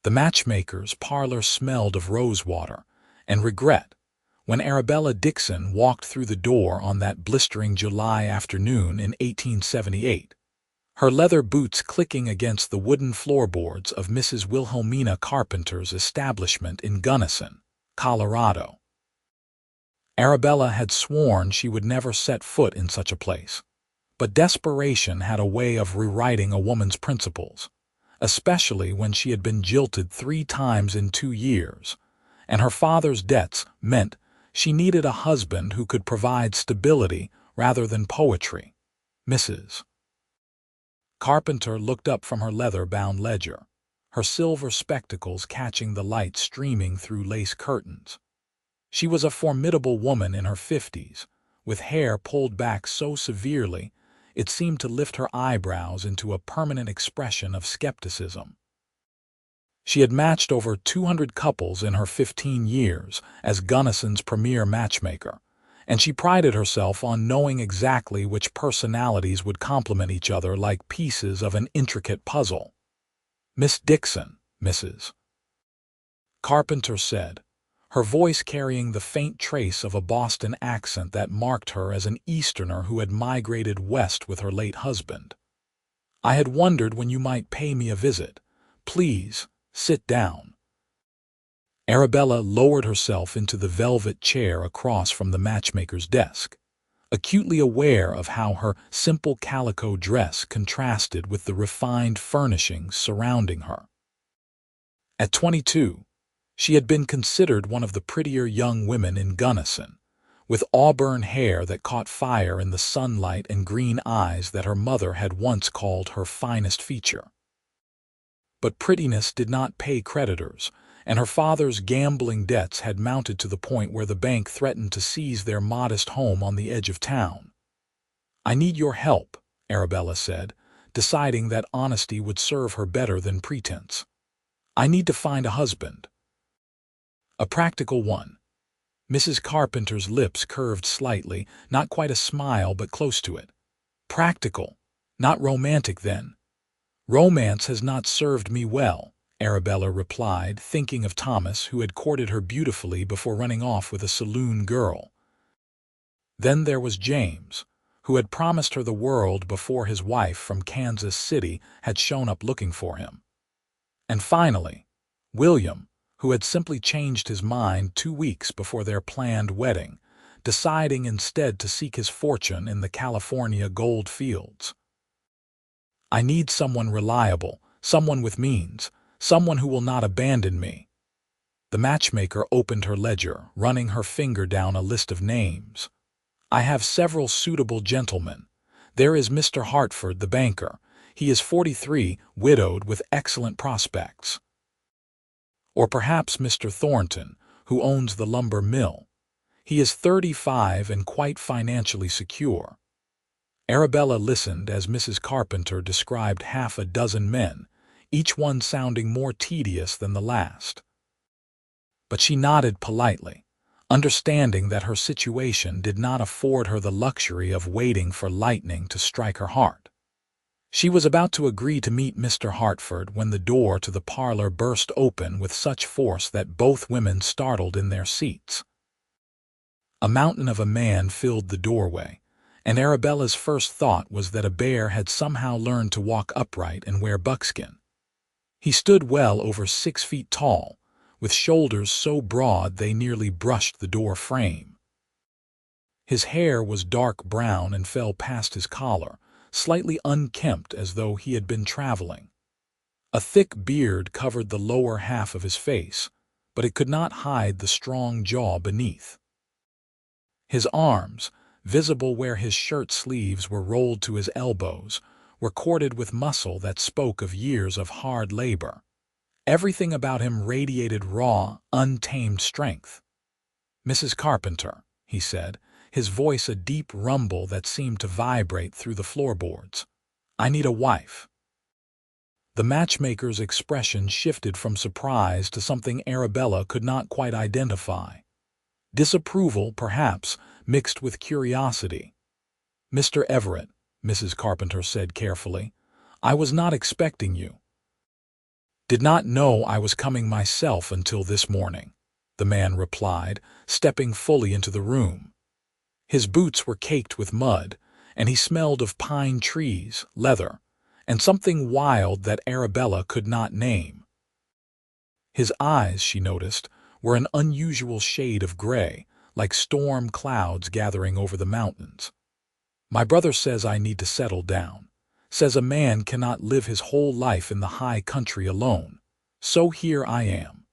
The matchmaker's parlor smelled of rosewater and regret when Arabella Dixon walked through the door on that blistering July afternoon in 1878, her leather boots clicking against the wooden floorboards of Mrs. Wilhelmina Carpenter's establishment in Gunnison, Colorado. Arabella had sworn she would never set foot in such a place, but desperation had a way of rewriting a woman's principles, especially when she had been jilted 3 times in 2 years, and her father's debts meant she needed a husband who could provide stability rather than poetry. Mrs. Carpenter looked up from her leather-bound ledger, her silver spectacles catching the light streaming through lace curtains. She was a formidable woman in her 50s, with hair pulled back so severely it seemed to lift her eyebrows into a permanent expression of skepticism. She had matched over 200 couples in her 15 years as Gunnison's premier matchmaker, and she prided herself on knowing exactly which personalities would complement each other like pieces of an intricate puzzle. "Miss Dixon," Mrs. Carpenter said, her voice carrying the faint trace of a Boston accent that marked her as an Easterner who had migrated west with her late husband. "I had wondered when you might pay me a visit. Please, sit down." Arabella lowered herself into the velvet chair across from the matchmaker's desk, acutely aware of how her simple calico dress contrasted with the refined furnishings surrounding her. At 22, she had been considered one of the prettier young women in Gunnison, with auburn hair that caught fire in the sunlight and green eyes that her mother had once called her finest feature. But prettiness did not pay creditors, and her father's gambling debts had mounted to the point where the bank threatened to seize their modest home on the edge of town. "I need your help," Arabella said, deciding that honesty would serve her better than pretense. "I need to find a husband. A practical one." Mrs. Carpenter's lips curved slightly, not quite a smile but close to it. "Practical, not romantic then." "Romance has not served me well," Arabella replied, thinking of Thomas, who had courted her beautifully before running off with a saloon girl. Then there was James, who had promised her the world before his wife from Kansas City had shown up looking for him. And finally, William, who had simply changed his mind 2 weeks before their planned wedding, deciding instead to seek his fortune in the California gold fields. "I need someone reliable, someone with means, someone who will not abandon me." The matchmaker opened her ledger, running her finger down a list of names. "I have several suitable gentlemen. There is Mr. Hartford, the banker. He is 43, widowed, with excellent prospects. Or perhaps Mr. Thornton, who owns the lumber mill. He is 35 and quite financially secure." Arabella listened as Mrs. Carpenter described half a dozen men, each one sounding more tedious than the last. But she nodded politely, understanding that her situation did not afford her the luxury of waiting for lightning to strike her heart. She was about to agree to meet Mr. Hartford when the door to the parlor burst open with such force that both women startled in their seats. A mountain of a man filled the doorway, and Arabella's first thought was that a bear had somehow learned to walk upright and wear buckskin. He stood well over 6 feet tall, with shoulders so broad they nearly brushed the door frame. His hair was dark brown and fell past his collar, slightly unkempt as though he had been traveling. A thick beard covered the lower half of his face, but it could not hide the strong jaw beneath. His arms, visible where his shirt sleeves were rolled to his elbows, were corded with muscle that spoke of years of hard labor. Everything about him radiated raw, untamed strength. "Mrs. Carpenter," he said, his voice a deep rumble that seemed to vibrate through the floorboards, "I need a wife." The matchmaker's expression shifted from surprise to something Arabella could not quite identify. Disapproval, perhaps, mixed with curiosity. "Mr. Everett," Mrs. Carpenter said carefully, "I was not expecting you." Did not know I was coming myself until this morning, the man replied, stepping fully into the room. His boots were caked with mud, and he smelled of pine trees, leather, and something wild that Arabella could not name. His eyes, she noticed, were an unusual shade of gray, like storm clouds gathering over the mountains. My brother says I need to settle down, says a man cannot live his whole life in the high country alone. So here I am.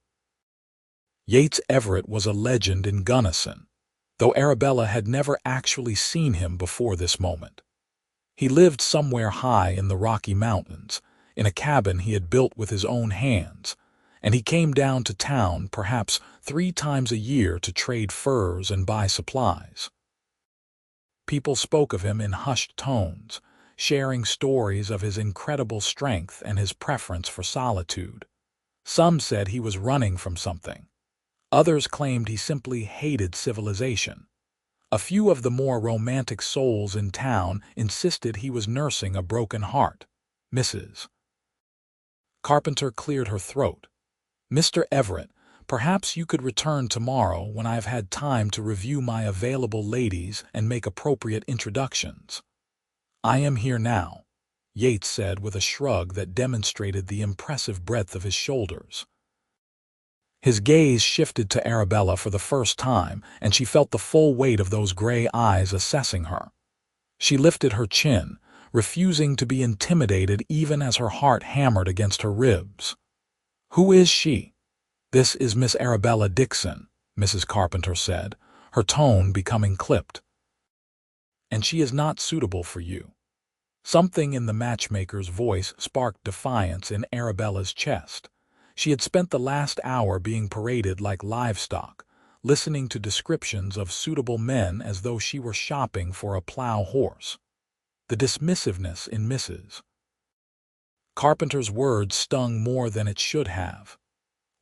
Yates Everett was a legend in Gunnison, though Arabella had never actually seen him before this moment. He lived somewhere high in the Rocky Mountains, in a cabin he had built with his own hands, and he came down to town perhaps 3 times a year to trade furs and buy supplies. People spoke of him in hushed tones, sharing stories of his incredible strength and his preference for solitude. Some said he was running from something. Others claimed he simply hated civilization. A few of the more romantic souls in town insisted he was nursing a broken heart. Mrs. Carpenter cleared her throat. Mr. Everett, perhaps you could return tomorrow when I have had time to review my available ladies and make appropriate introductions. I am here now, Yates said with a shrug that demonstrated the impressive breadth of his shoulders. His gaze shifted to Arabella for the first time, and she felt the full weight of those gray eyes assessing her. She lifted her chin, refusing to be intimidated even as her heart hammered against her ribs. Who is she? This is Miss Arabella Dixon, Mrs. Carpenter said, her tone becoming clipped. And she is not suitable for you. Something in the matchmaker's voice sparked defiance in Arabella's chest. She had spent the last hour being paraded like livestock, listening to descriptions of suitable men as though she were shopping for a plow horse. The dismissiveness in Mrs. Carpenter's words stung more than it should have.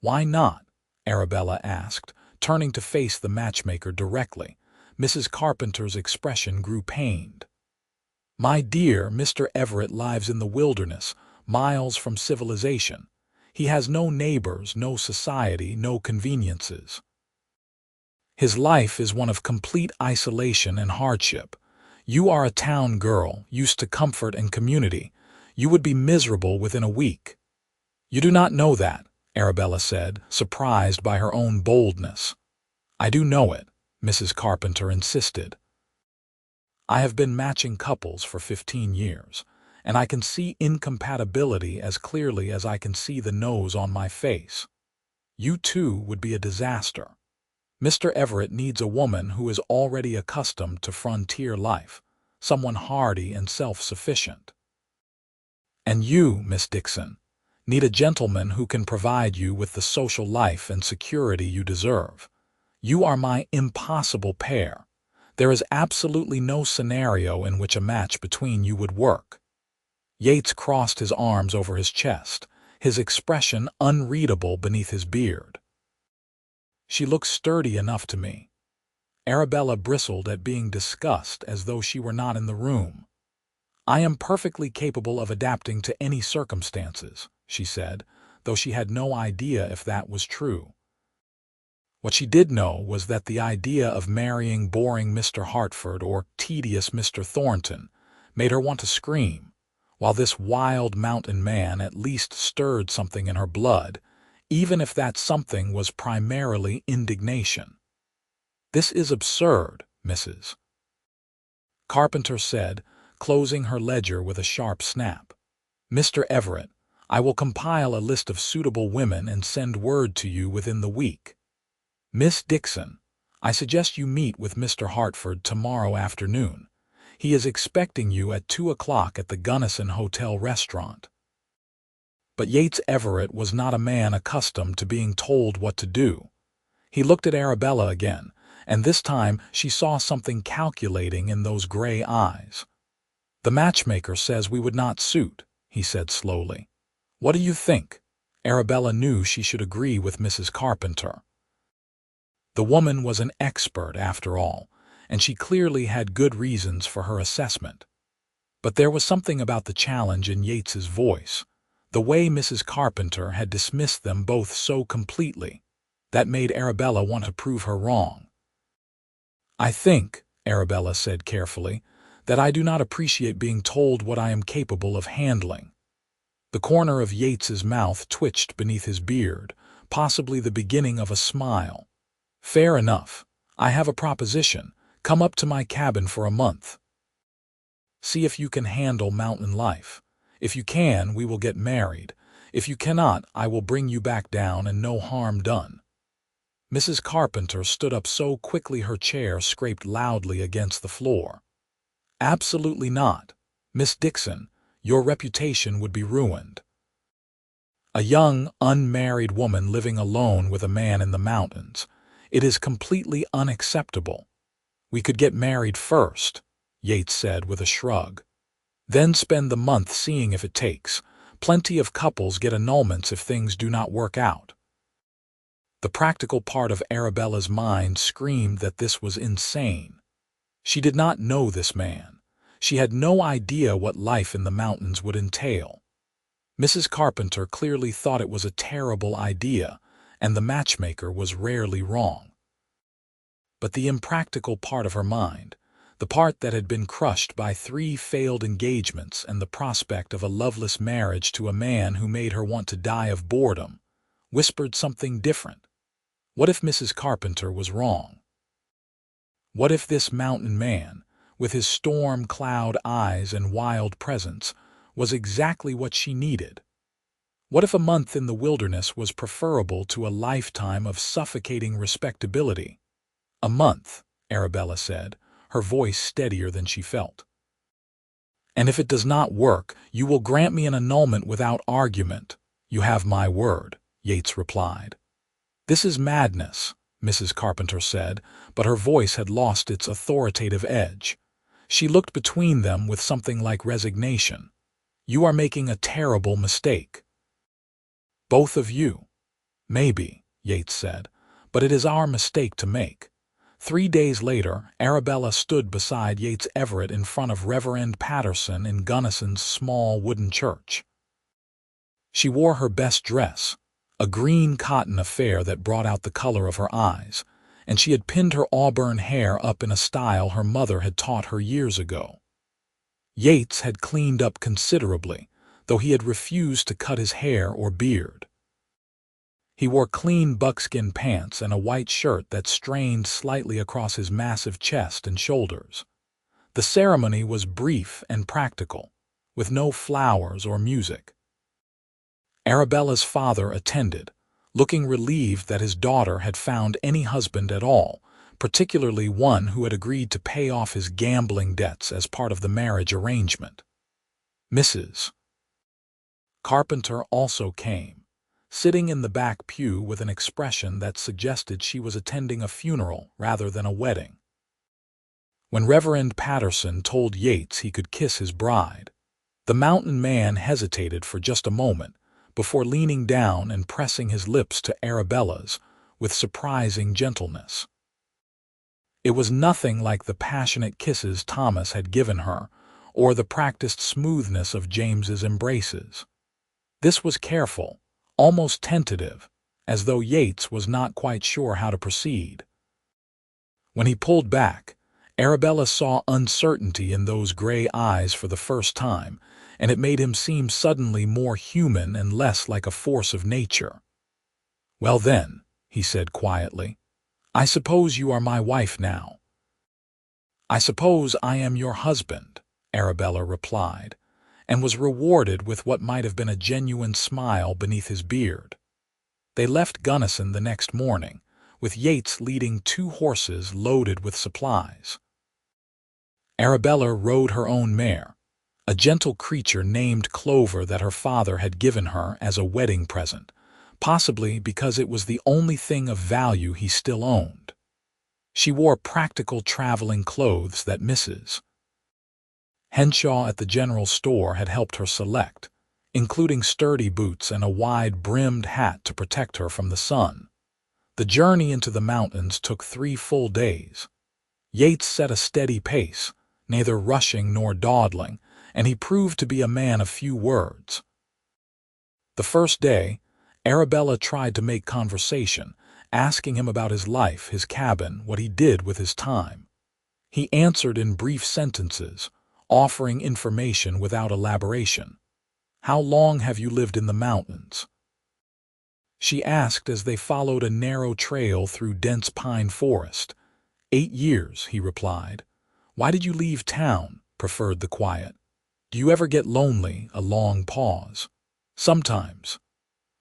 Why not? Arabella asked, turning to face the matchmaker directly. Mrs. Carpenter's expression grew pained. My dear, Mr. Everett lives in the wilderness, miles from civilization. He has no neighbors, no society, no conveniences. His life is one of complete isolation and hardship. You are a town girl, used to comfort and community. You would be miserable within a week. You do not know that, Arabella said, surprised by her own boldness. I do know it, Mrs. Carpenter insisted. I have been matching couples for 15 years, and I can see incompatibility as clearly as I can see the nose on my face. You too would be a disaster. Mr. Everett needs a woman who is already accustomed to frontier life, someone hardy and self-sufficient. And you, Miss Dixon, need a gentleman who can provide you with the social life and security you deserve. You are my impossible pair. There is absolutely no scenario in which a match between you would work. Yates crossed his arms over his chest, his expression unreadable beneath his beard. She looks sturdy enough to me. Arabella bristled at being discussed as though she were not in the room. I am perfectly capable of adapting to any circumstances, she said, though she had no idea if that was true. What she did know was that the idea of marrying boring Mr. Hartford or tedious Mr. Thornton made her want to scream, while this wild mountain man at least stirred something in her blood, even if that something was primarily indignation. This is absurd, Mrs. Carpenter said, closing her ledger with a sharp snap. Mr. Everett, I will compile a list of suitable women and send word to you within the week. Miss Dixon, I suggest you meet with Mr. Hartford tomorrow afternoon. He is expecting you at 2 o'clock at the Gunnison Hotel restaurant. But Yates Everett was not a man accustomed to being told what to do. He looked at Arabella again, and this time she saw something calculating in those gray eyes. The matchmaker says we would not suit, he said slowly. What do you think? Arabella knew she should agree with Mrs. Carpenter. The woman was an expert, after all, and she clearly had good reasons for her assessment. But there was something about the challenge in Yates's voice, The way Mrs. Carpenter had dismissed them both so completely, that made Arabella want to prove her wrong. "I think," Arabella said carefully, "that I do not appreciate being told what I am capable of handling." The corner of Yates's mouth twitched beneath his beard, possibly the beginning of a smile. "Fair enough. I have a proposition. Come up to my cabin for a month. See if you can handle mountain life. If you can, we will get married. If you cannot, I will bring you back down and no harm done." Mrs. Carpenter stood up so quickly her chair scraped loudly against the floor. "Absolutely not. Miss Dixon, your reputation would be ruined. A young, unmarried woman living alone with a man in the mountains. It is completely unacceptable. We could get married first," Yates said with a shrug. "Then spend the month seeing if it takes. Plenty of couples get annulments if things do not work out." The practical part of Arabella's mind screamed that this was insane. She did not know this man. She had no idea what life in the mountains would entail. Mrs. Carpenter clearly thought it was a terrible idea, and the matchmaker was rarely wrong. But the impractical part of her mind, the part that had been crushed by 3 failed engagements and the prospect of a loveless marriage to a man who made her want to die of boredom, whispered something different. What if Mrs. Carpenter was wrong? What if this mountain man, with his storm cloud eyes and wild presence, was exactly what she needed? What if a month in the wilderness was preferable to a lifetime of suffocating respectability? "A month," Arabella said, her voice steadier than she felt. "And if it does not work, you will grant me an annulment without argument. You have my word," Yates replied. "This is madness," Mrs. Carpenter said, but her voice had lost its authoritative edge. She looked between them with something like resignation. "You are making a terrible mistake." "Both of you." "Maybe," Yates said, "but it is our mistake to make." 3 days later, Arabella stood beside Yates Everett in front of Reverend Patterson in Gunnison's small wooden church. She wore her best dress, a green cotton affair that brought out the color of her eyes, and she had pinned her auburn hair up in a style her mother had taught her years ago. Yates had cleaned up considerably, though he had refused to cut his hair or beard. He wore clean buckskin pants and a white shirt that strained slightly across his massive chest and shoulders. The ceremony was brief and practical, with no flowers or music. Arabella's father attended, looking relieved that his daughter had found any husband at all, particularly one who had agreed to pay off his gambling debts as part of the marriage arrangement. Mrs. Carpenter also came, sitting in the back pew with an expression that suggested she was attending a funeral rather than a wedding. When Reverend Patterson told Yates he could kiss his bride, the mountain man hesitated for just a moment before leaning down and pressing his lips to Arabella's with surprising gentleness. It was nothing like the passionate kisses Thomas had given her or the practiced smoothness of James's embraces. This was careful, almost tentative, as though Yates was not quite sure how to proceed. When he pulled back, Arabella saw uncertainty in those gray eyes for the first time, and it made him seem suddenly more human and less like a force of nature. "Well then," he said quietly, "I suppose you are my wife now." "I suppose I am your husband," Arabella replied, and was rewarded with what might have been a genuine smile beneath his beard. They left Gunnison the next morning, with Yates leading 2 horses loaded with supplies. Arabella rode her own mare, a gentle creature named Clover that her father had given her as a wedding present, possibly because it was the only thing of value he still owned. She wore practical traveling clothes that Mrs. Henshaw at the general store had helped her select, including sturdy boots and a wide-brimmed hat to protect her from the sun. The journey into the mountains took 3 full days. Yates set a steady pace, neither rushing nor dawdling, and he proved to be a man of few words. The first day, Arabella tried to make conversation, asking him about his life, his cabin, what he did with his time. He answered in brief sentences, offering information without elaboration. "How long have you lived in the mountains?" she asked as they followed a narrow trail through dense pine forest. 8 years, he replied. "Why did you leave town?" Preferred the quiet. "Do you ever get lonely?" A long pause. "Sometimes."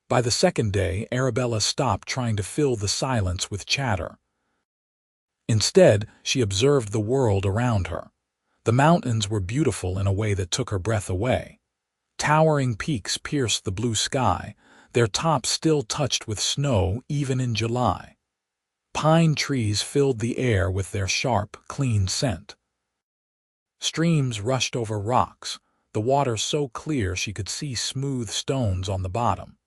By the second day, Arabella stopped trying to fill the silence with chatter. Instead, she observed the world around her. The mountains were beautiful in a way that took her breath away. Towering peaks pierced the blue sky, their tops still touched with snow even in July. Pine trees filled the air with their sharp, clean scent. Streams rushed over rocks, the water so clear she could see smooth stones on the bottom.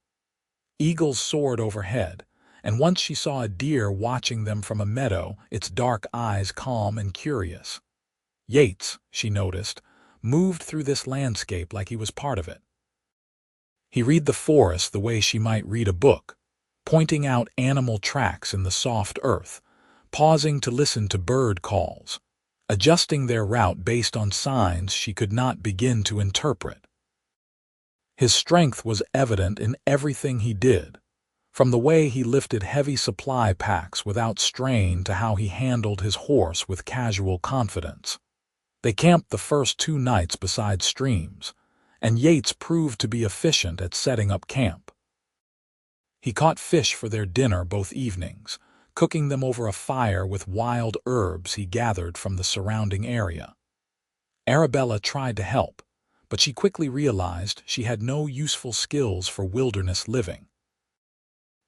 Eagles soared overhead, and once she saw a deer watching them from a meadow, its dark eyes calm and curious. Yates, she noticed, moved through this landscape like he was part of it. He read the forest the way she might read a book, pointing out animal tracks in the soft earth, pausing to listen to bird calls, adjusting their route based on signs she could not begin to interpret. His strength was evident in everything he did, from the way he lifted heavy supply packs without strain to how he handled his horse with casual confidence. They camped the first 2 nights beside streams, and Yates proved to be efficient at setting up camp. He caught fish for their dinner both evenings, cooking them over a fire with wild herbs he gathered from the surrounding area. Arabella tried to help, but she quickly realized she had no useful skills for wilderness living.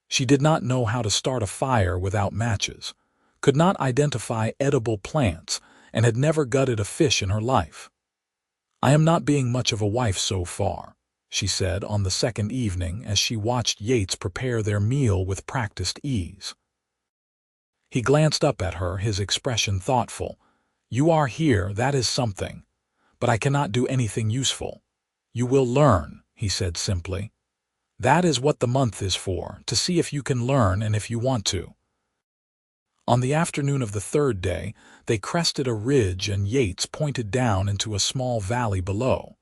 She did not know how to start a fire without matches, could not identify edible plants, and had never gutted a fish in her life. "I am not being much of a wife so far," she said on the second evening as she watched Yates prepare their meal with practiced ease. He glanced up at her, his expression thoughtful. "You are here, that is something, but I cannot do anything useful." "You will learn," he said simply. "That is what the month is for, to see if you can learn and if you want to." On the afternoon of the third day, they crested a ridge and Yates pointed down into a small valley below.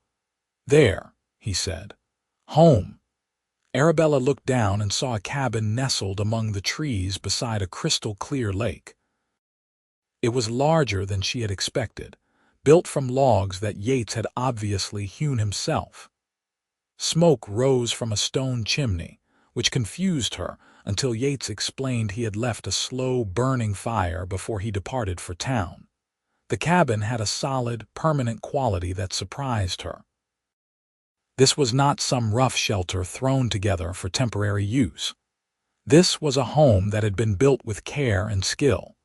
"There," he said. "Home." Arabella looked down and saw a cabin nestled among the trees beside a crystal-clear lake. It was larger than she had expected, built from logs that Yates had obviously hewn himself. Smoke rose from a stone chimney, which confused her until Yates explained he had left a slow, burning fire before he departed for town. The cabin had a solid, permanent quality that surprised her. This was not some rough shelter thrown together for temporary use. This was a home that had been built with care and skill.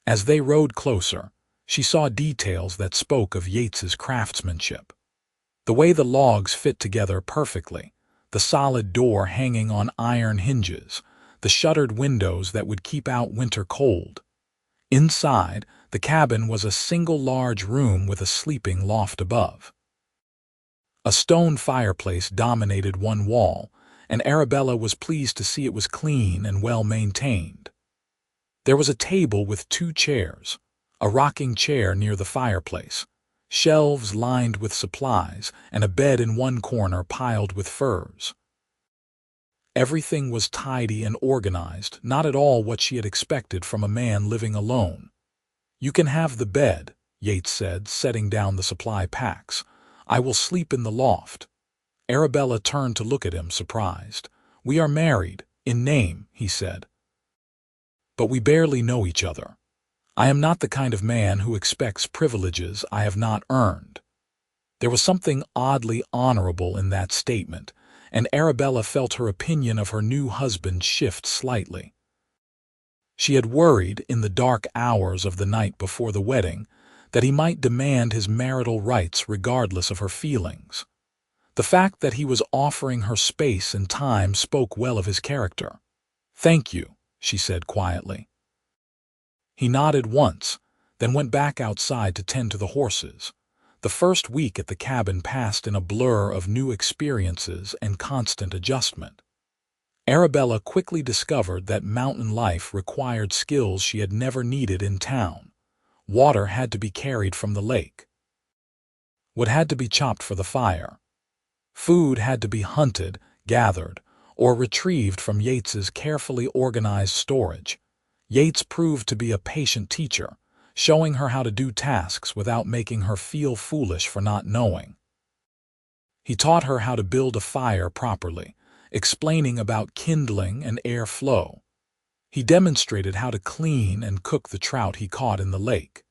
As they rode closer, she saw details that spoke of Yates's craftsmanship. The way the logs fit together perfectly, the solid door hanging on iron hinges, the shuttered windows that would keep out winter cold. Inside, the cabin was a single large room with a sleeping loft above. A stone fireplace dominated one wall, and Arabella was pleased to see it was clean and well maintained. There was a table with 2 chairs, a rocking chair near the fireplace, shelves lined with supplies, and a bed in one corner piled with furs. Everything was tidy and organized, not at all what she had expected from a man living alone. "You can have the bed," Yates said, setting down the supply packs. "I will sleep in the loft." Arabella turned to look at him, surprised. "We are married, in name," he said. "But we barely know each other. I am not the kind of man who expects privileges I have not earned." There was something oddly honorable in that statement, and Arabella felt her opinion of her new husband shift slightly. She had worried, in the dark hours of the night before the wedding, that he might demand his marital rights regardless of her feelings. The fact that he was offering her space and time spoke well of his character. "Thank you," she said quietly. He nodded once, then went back outside to tend to the horses. The first week at the cabin passed in a blur of new experiences and constant adjustment. Arabella quickly discovered that mountain life required skills she had never needed in town. Water had to be carried from the lake. Wood had to be chopped for the fire. Food had to be hunted, gathered, or retrieved from Yates's carefully organized storage. Yates proved to be a patient teacher, showing her how to do tasks without making her feel foolish for not knowing. He taught her how to build a fire properly, explaining about kindling and air flow. He demonstrated how to clean and cook the trout he caught in the lake.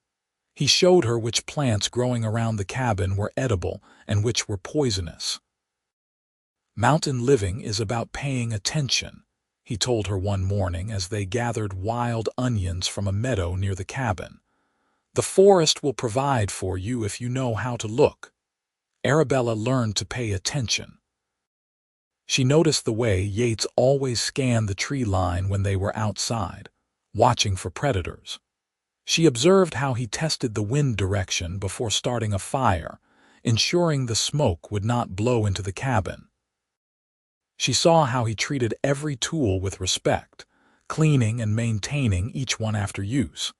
He showed her which plants growing around the cabin were edible and which were poisonous. Mountain living is about paying attention, he told her one morning as they gathered wild onions from a meadow near the cabin. The forest will provide for you if you know how to look. Arabella learned to pay attention. She noticed the way Yates always scanned the tree line when they were outside, watching for predators. She observed how he tested the wind direction before starting a fire, ensuring the smoke would not blow into the cabin. She saw how he treated every tool with respect, cleaning and maintaining each one after use.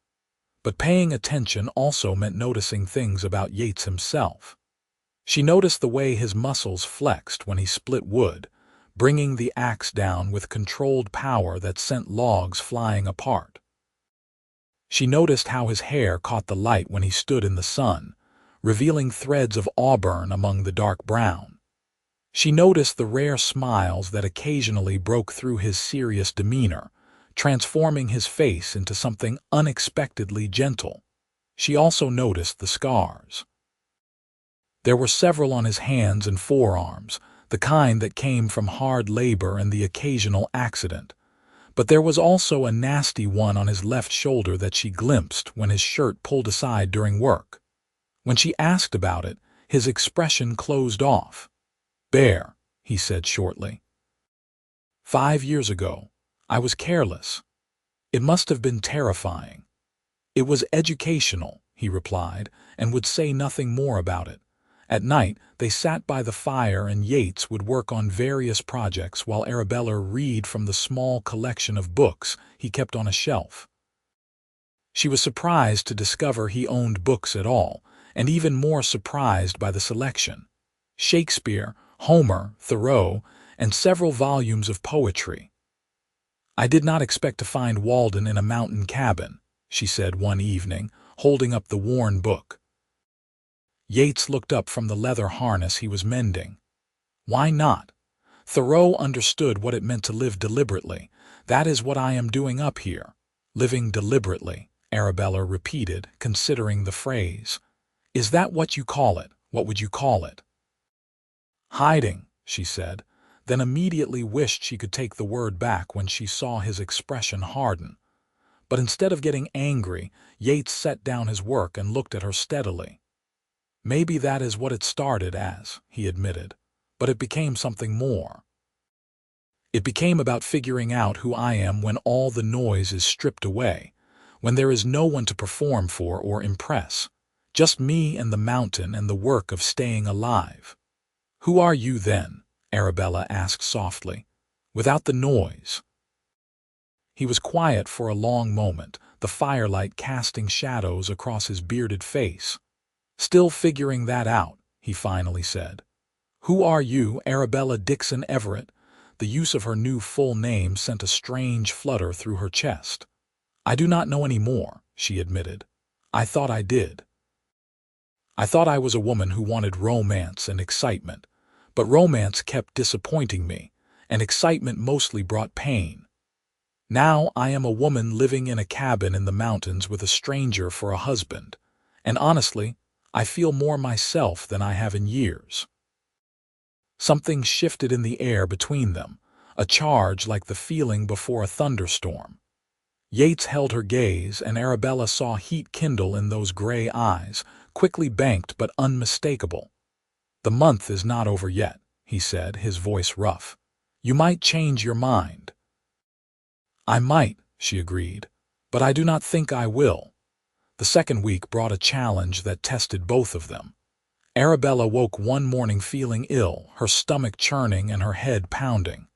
But paying attention also meant noticing things about Yates himself. She noticed the way his muscles flexed when he split wood, bringing the axe down with controlled power that sent logs flying apart. She noticed how his hair caught the light when he stood in the sun, revealing threads of auburn among the dark brown. She noticed the rare smiles that occasionally broke through his serious demeanor, transforming his face into something unexpectedly gentle. She also noticed the scars. There were several on his hands and forearms, the kind that came from hard labor and the occasional accident. But there was also a nasty one on his left shoulder that she glimpsed when his shirt pulled aside during work. When she asked about it, his expression closed off. "Bear," he said shortly. "5 years ago, I was careless. It must have been terrifying." "It was educational," he replied, and would say nothing more about it. At night, they sat by the fire and Yates would work on various projects while Arabella read from the small collection of books he kept on a shelf. She was surprised to discover he owned books at all, and even more surprised by the selection. Shakespeare, Homer, Thoreau, and several volumes of poetry. "I did not expect to find Walden in a mountain cabin," she said one evening, holding up the worn book. Yates looked up from the leather harness he was mending. "Why not? Thoreau understood what it meant to live deliberately. That is what I am doing up here." "Living deliberately," Arabella repeated, considering the phrase. "Is that what you call it? What would you call it?" "Hiding," she said, then immediately wished she could take the word back when she saw his expression harden. But instead of getting angry, Yates set down his work and looked at her steadily. "Maybe that is what it started as," he admitted, "but it became something more. It became about figuring out who I am when all the noise is stripped away, when there is no one to perform for or impress, just me and the mountain and the work of staying alive." "Who are you then?" Arabella asked softly, "without the noise?" He was quiet for a long moment, the firelight casting shadows across his bearded face. "Still figuring that out," he finally said. "Who are you, Arabella Dixon Everett?" The use of her new full name sent a strange flutter through her chest. "I do not know any more," she admitted. "I thought I did. I thought I was a woman who wanted romance and excitement, but romance kept disappointing me, and excitement mostly brought pain. Now I am a woman living in a cabin in the mountains with a stranger for a husband, and honestly, I feel more myself than I have in years." Something shifted in the air between them, a charge like the feeling before a thunderstorm. Yates held her gaze, and Arabella saw heat kindle in those gray eyes, quickly banked but unmistakable. "The month is not over yet," he said, his voice rough. "You might change your mind." "I might," she agreed, "but I do not think I will." The second week brought a challenge that tested both of them. Arabella woke one morning feeling ill, her stomach churning and her head pounding.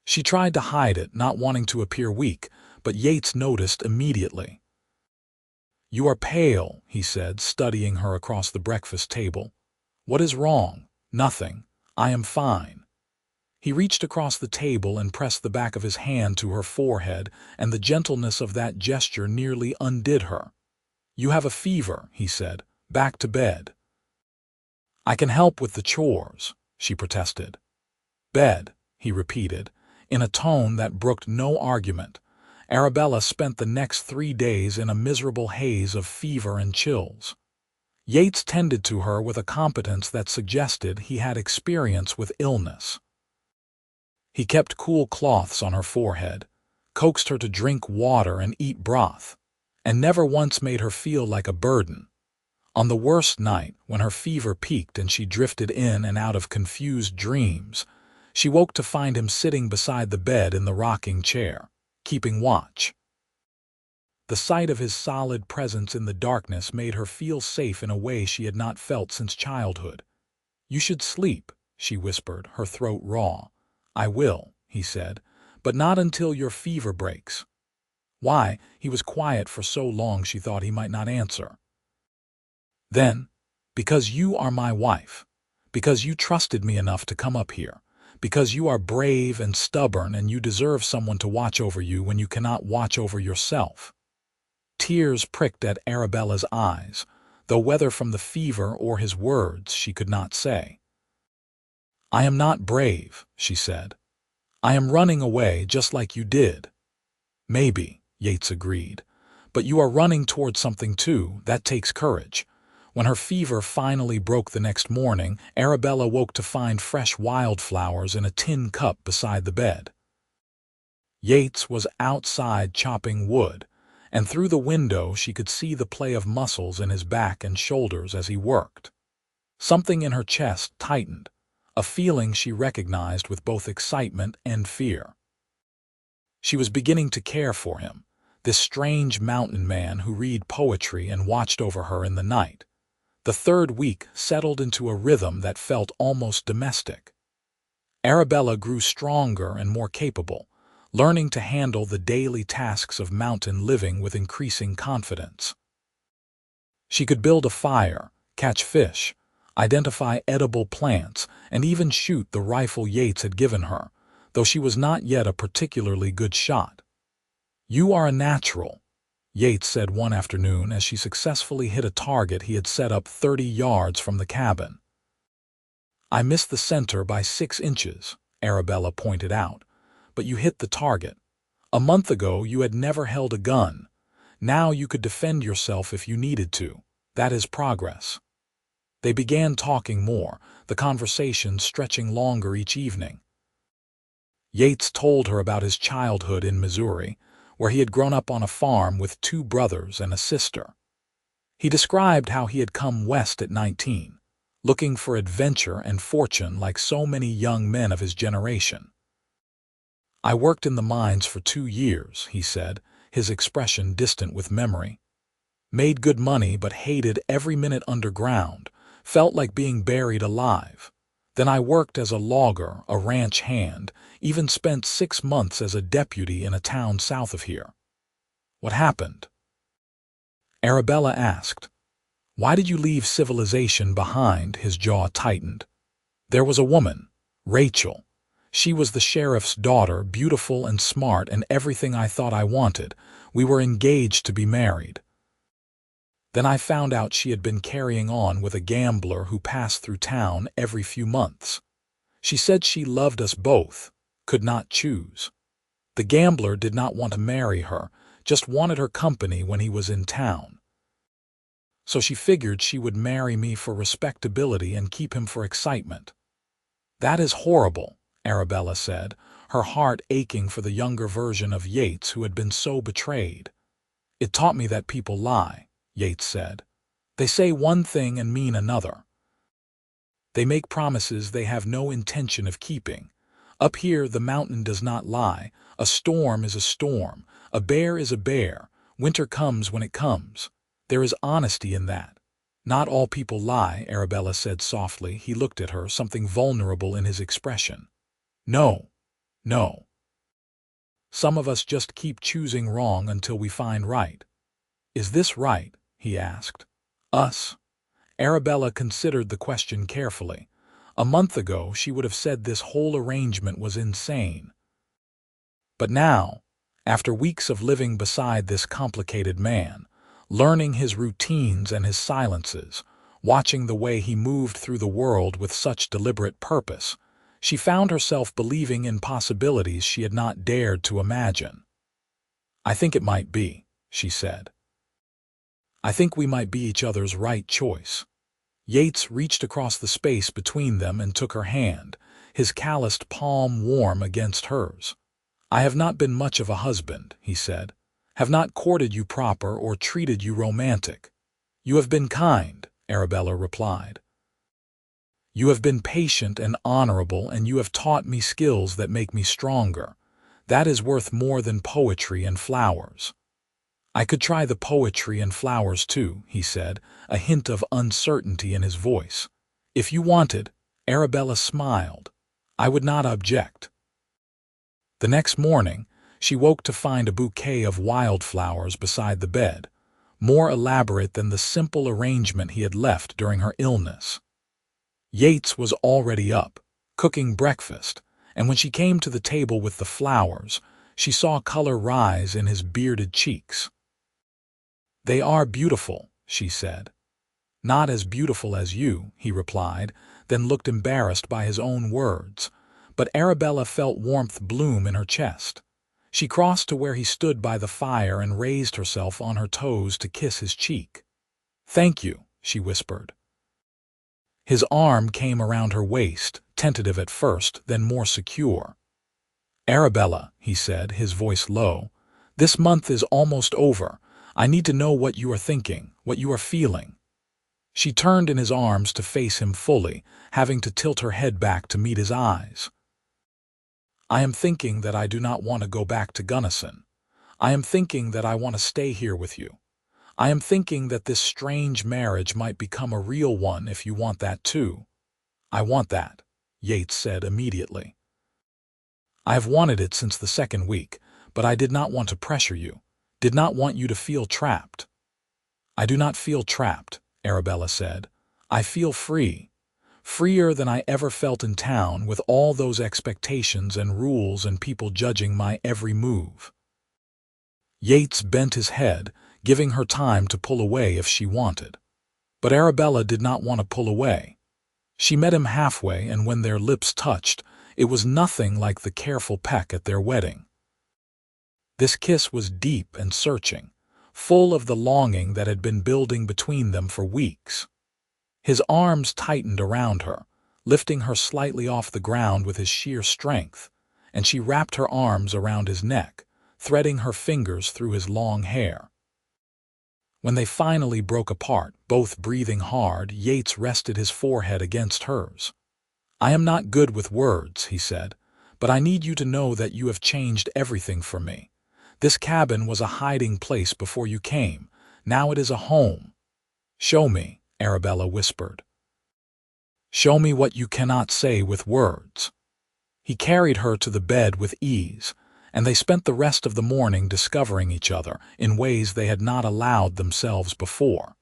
She tried to hide it, not wanting to appear weak, but Yates noticed immediately. "You are pale," he said, studying her across the breakfast table. "What is wrong?" "Nothing. I am fine." He reached across the table and pressed the back of his hand to her forehead, and the gentleness of that gesture nearly undid her. "You have a fever," he said. "Back to bed." "I can help with the chores," she protested. "Bed," he repeated, in a tone that brooked no argument. Arabella spent the next 3 days in a miserable haze of fever and chills. Yates tended to her with a competence that suggested he had experience with illness. He kept cool cloths on her forehead, coaxed her to drink water and eat broth, and never once made her feel like a burden. On the worst night, when her fever peaked and she drifted in and out of confused dreams, she woke to find him sitting beside the bed in the rocking chair, keeping watch. The sight of his solid presence in the darkness made her feel safe in a way she had not felt since childhood. "You should sleep," she whispered, her throat raw. "I will," he said, "but not until your fever breaks." Why? He was quiet for so long she thought he might not answer. "Then, because you are my wife, because you trusted me enough to come up here, because you are brave and stubborn and you deserve someone to watch over you when you cannot watch over yourself." Tears pricked at Arabella's eyes, though whether from the fever or his words she could not say. "I am not brave," she said. "I am running away just like you did." "Maybe," Yates agreed, "but you are running toward something too. That takes courage." When her fever finally broke the next morning, Arabella woke to find fresh wildflowers in a tin cup beside the bed. Yates was outside chopping wood, and through the window she could see the play of muscles in his back and shoulders as he worked. Something in her chest tightened, a feeling she recognized with both excitement and fear. She was beginning to care for him, this strange mountain man who read poetry and watched over her in the night. The 3rd week settled into a rhythm that felt almost domestic. Arabella grew stronger and more capable, learning to handle the daily tasks of mountain living with increasing confidence. She could build a fire, catch fish, identify edible plants, and even shoot the rifle Yates had given her, though she was not yet a particularly good shot. "You are a natural," Yates said one afternoon as she successfully hit a target he had set up 30 yards from the cabin. "I missed the center by 6 inches, Arabella pointed out, "but you hit the target. A month ago you had never held a gun. Now you could defend yourself if you needed to. That is progress." They began talking more, the conversation stretching longer each evening. Yates told her about his childhood in Missouri, where he had grown up on a farm with 2 brothers and a sister. He described how he had come west at 19, looking for adventure and fortune like so many young men of his generation. "I worked in the mines for 2 years, he said, his expression distant with memory. "Made good money but hated every minute underground, felt like being buried alive. Then I worked as a logger, a ranch hand, even spent 6 months as a deputy in a town south of here." "What happened?" Arabella asked. "Why did you leave civilization behind?" His jaw tightened. "There was a woman, Rachel. She was the sheriff's daughter, beautiful and smart and everything I thought I wanted. We were engaged to be married. Then I found out she had been carrying on with a gambler who passed through town every few months. She said she loved us both, could not choose. The gambler did not want to marry her, just wanted her company when he was in town. So she figured she would marry me for respectability and keep him for excitement." "That is horrible," Arabella said, her heart aching for the younger version of Yates who had been so betrayed. "It taught me that people lie," Yates said. "They say one thing and mean another. They make promises they have no intention of keeping. Up here the mountain does not lie. A storm is a storm. A bear is a bear. Winter comes when it comes. There is honesty in that. Not all people lie, Arabella said softly. He looked at her, something vulnerable in his expression. No, no. Some of us just keep choosing wrong until we find right. Is this right? He asked. Us? Arabella considered the question carefully. A month ago, she would have said this whole arrangement was insane. But now, after weeks of living beside this complicated man, learning his routines and his silences, watching the way he moved through the world with such deliberate purpose, she found herself believing in possibilities she had not dared to imagine. I think it might be, she said. I think we might be each other's right choice. Yates reached across the space between them and took her hand, his calloused palm warm against hers. I have not been much of a husband, he said, have not courted you proper or treated you romantic. You have been kind, Arabella replied. You have been patient and honorable, and you have taught me skills that make me stronger. That is worth more than poetry and flowers. I could try the poetry and flowers too, he said, a hint of uncertainty in his voice. If you wanted, Arabella smiled. I would not object. The next morning, she woke to find a bouquet of wildflowers beside the bed, more elaborate than the simple arrangement he had left during her illness. Yates was already up, cooking breakfast, and when she came to the table with the flowers, she saw color rise in his bearded cheeks. They are beautiful, she said. Not as beautiful as you, he replied, then looked embarrassed by his own words. But Arabella felt warmth bloom in her chest. She crossed to where he stood by the fire and raised herself on her toes to kiss his cheek. Thank you, she whispered. His arm came around her waist, tentative at first, then more secure. Arabella, he said, his voice low, this month is almost over. I need to know what you are thinking, what you are feeling. She turned in his arms to face him fully, having to tilt her head back to meet his eyes. I am thinking that I do not want to go back to Gunnison. I am thinking that I want to stay here with you. I am thinking that this strange marriage might become a real one if you want that too. I want that, Yates said immediately. I have wanted it since the second week, but I did not want to pressure you, did not want you to feel trapped. I do not feel trapped, Arabella said. I feel free, freer than I ever felt in town with all those expectations and rules and people judging my every move. Yates bent his head, giving her time to pull away if she wanted. But Arabella did not want to pull away. She met him halfway, and when their lips touched, it was nothing like the careful peck at their wedding. This kiss was deep and searching, full of the longing that had been building between them for weeks. His arms tightened around her, lifting her slightly off the ground with his sheer strength, and she wrapped her arms around his neck, threading her fingers through his long hair. When they finally broke apart, both breathing hard, Yates rested his forehead against hers. I am not good with words, he said, but I need you to know that you have changed everything for me. This cabin was a hiding place before you came. Now it is a home. Show me, Arabella whispered. Show me what you cannot say with words. He carried her to the bed with ease, and they spent the rest of the morning discovering each other in ways they had not allowed themselves before.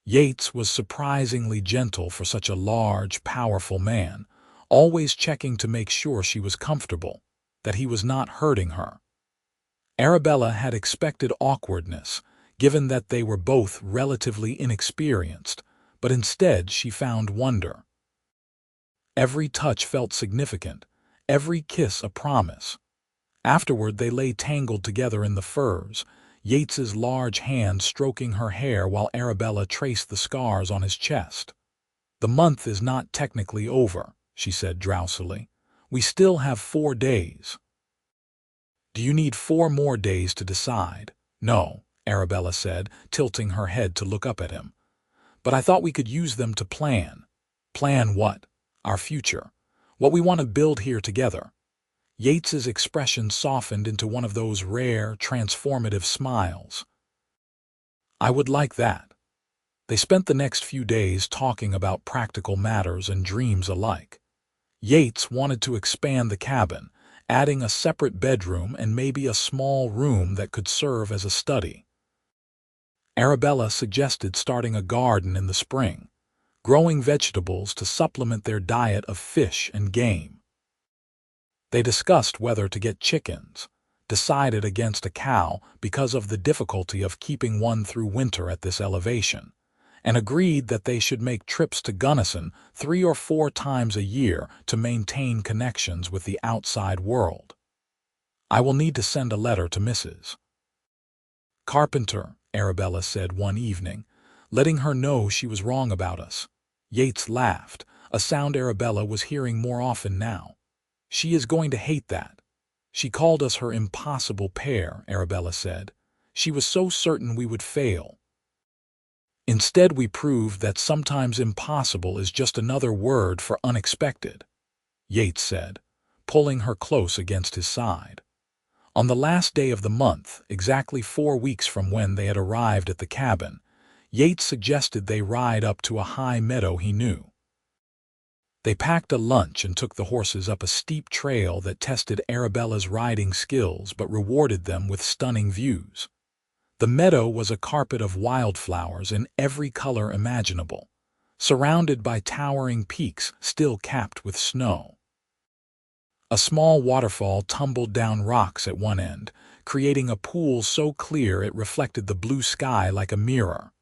Yates was surprisingly gentle for such a large, powerful man, always checking to make sure she was comfortable, that he was not hurting her. Arabella had expected awkwardness, given that they were both relatively inexperienced, but instead she found wonder. Every touch felt significant, every kiss a promise. Afterward they lay tangled together in the furs, Yates's large hand stroking her hair while Arabella traced the scars on his chest. The month is not technically over, she said drowsily. We still have 4 days. Do you need 4 more days to decide? No, Arabella said, tilting her head to look up at him. But I thought we could use them to plan. Plan what? Our future. What we want to build here together. Yates's expression softened into one of those rare, transformative smiles. I would like that. They spent the next few days talking about practical matters and dreams alike. Yates wanted to expand the cabin, adding a separate bedroom and maybe a small room that could serve as a study. Arabella suggested starting a garden in the spring, growing vegetables to supplement their diet of fish and game. They discussed whether to get chickens, decided against a cow because of the difficulty of keeping one through winter at this elevation, and agreed that they should make trips to Gunnison 3 or 4 times a year to maintain connections with the outside world. "I will need to send a letter to Mrs. Carpenter," Arabella said one evening, letting her know she was wrong about us. Yates laughed, a sound Arabella was hearing more often now. "She is going to hate that. She called us her impossible pair," Arabella said. "She was so certain we would fail. Instead, we proved that sometimes impossible is just another word for unexpected," Yates said, pulling her close against his side. On the last day of the month, exactly 4 weeks from when they had arrived at the cabin, Yates suggested they ride up to a high meadow he knew. They packed a lunch and took the horses up a steep trail that tested Arabella's riding skills but rewarded them with stunning views. The meadow was a carpet of wildflowers in every color imaginable, surrounded by towering peaks still capped with snow. A small waterfall tumbled down rocks at one end, creating a pool so clear it reflected the blue sky like a mirror.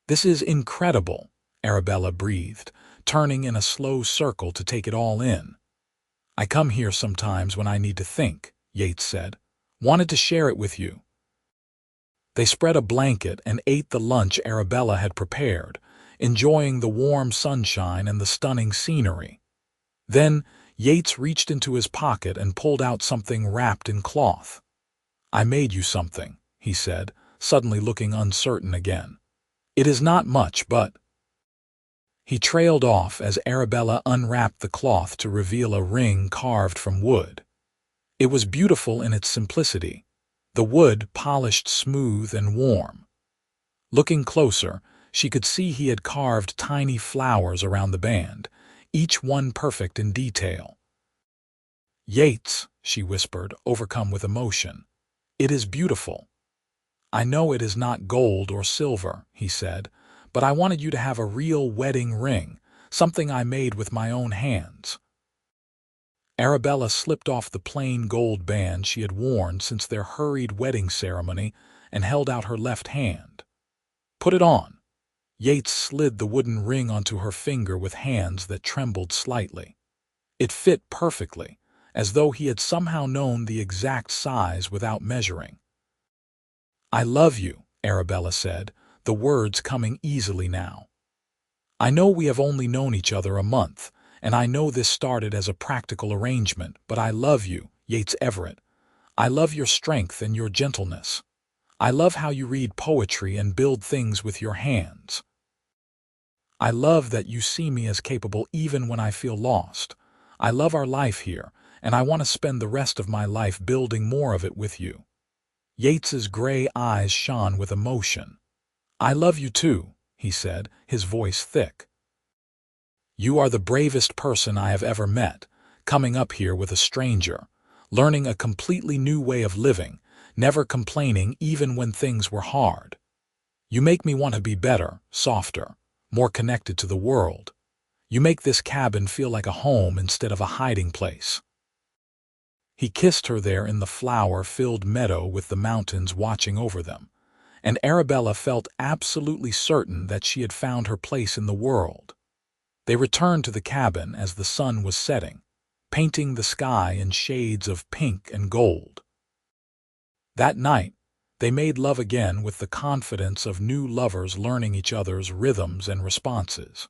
"This is incredible," Arabella breathed, turning in a slow circle to take it all in. "I come here sometimes when I need to think," Yates said. "Wanted to share it with you." They spread a blanket and ate the lunch Arabella had prepared, enjoying the warm sunshine and the stunning scenery. Then Yates reached into his pocket and pulled out something wrapped in cloth. "I made you something," he said, suddenly looking uncertain again. "It is not much, but—" He trailed off as Arabella unwrapped the cloth to reveal a ring carved from wood. It was beautiful in its simplicity, the wood polished smooth and warm. Looking closer, she could see he had carved tiny flowers around the band, each one perfect in detail. "Yates," she whispered, overcome with emotion. "It is beautiful." "I know it is not gold or silver," he said, "but I wanted you to have a real wedding ring, something I made with my own hands." Arabella slipped off the plain gold band she had worn since their hurried wedding ceremony and held out her left hand. "Put it on." Yates slid the wooden ring onto her finger with hands that trembled slightly. It fit perfectly, as though he had somehow known the exact size without measuring. "I love you," Arabella said, the words coming easily now. "I know we have only known each other a month, and I know this started as a practical arrangement, but I love you, Yates Everett. I love your strength and your gentleness. I love how you read poetry and build things with your hands. I love that you see me as capable even when I feel lost. I love our life here, and I want to spend the rest of my life building more of it with you." Yates's gray eyes shone with emotion. "I love you too," he said, his voice thick. "You are the bravest person I have ever met, coming up here with a stranger, learning a completely new way of living, never complaining even when things were hard. You make me want to be better, softer, more connected to the world. You make this cabin feel like a home instead of a hiding place." He kissed her there in the flower-filled meadow with the mountains watching over them, and Arabella felt absolutely certain that she had found her place in the world. They returned to the cabin as the sun was setting, painting the sky in shades of pink and gold. That night, they made love again with the confidence of new lovers learning each other's rhythms and responses.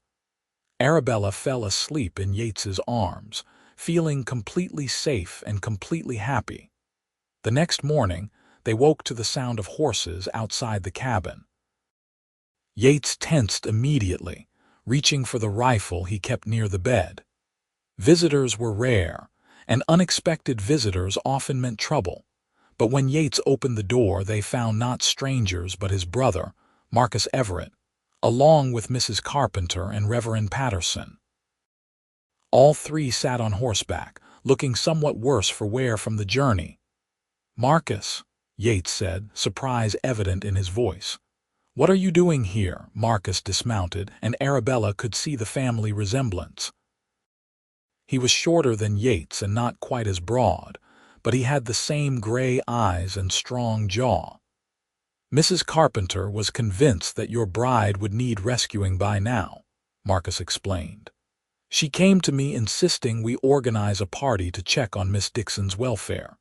Arabella fell asleep in Yates's arms, feeling completely safe and completely happy. The next morning, they woke to the sound of horses outside the cabin. Yates tensed immediately, reaching for the rifle he kept near the bed. Visitors were rare, and unexpected visitors often meant trouble. But when Yates opened the door, they found not strangers but his brother, Marcus Everett, along with Mrs. Carpenter and Reverend Patterson. All three sat on horseback, looking somewhat worse for wear from the journey. "Marcus," Yates said, surprise evident in his voice. "What are you doing here?" Marcus dismounted, and Arabella could see the family resemblance. He was shorter than Yates and not quite as broad, but he had the same gray eyes and strong jaw. "Mrs. Carpenter was convinced that your bride would need rescuing by now," Marcus explained. "She came to me insisting we organize a party to check on Miss Dixon's welfare."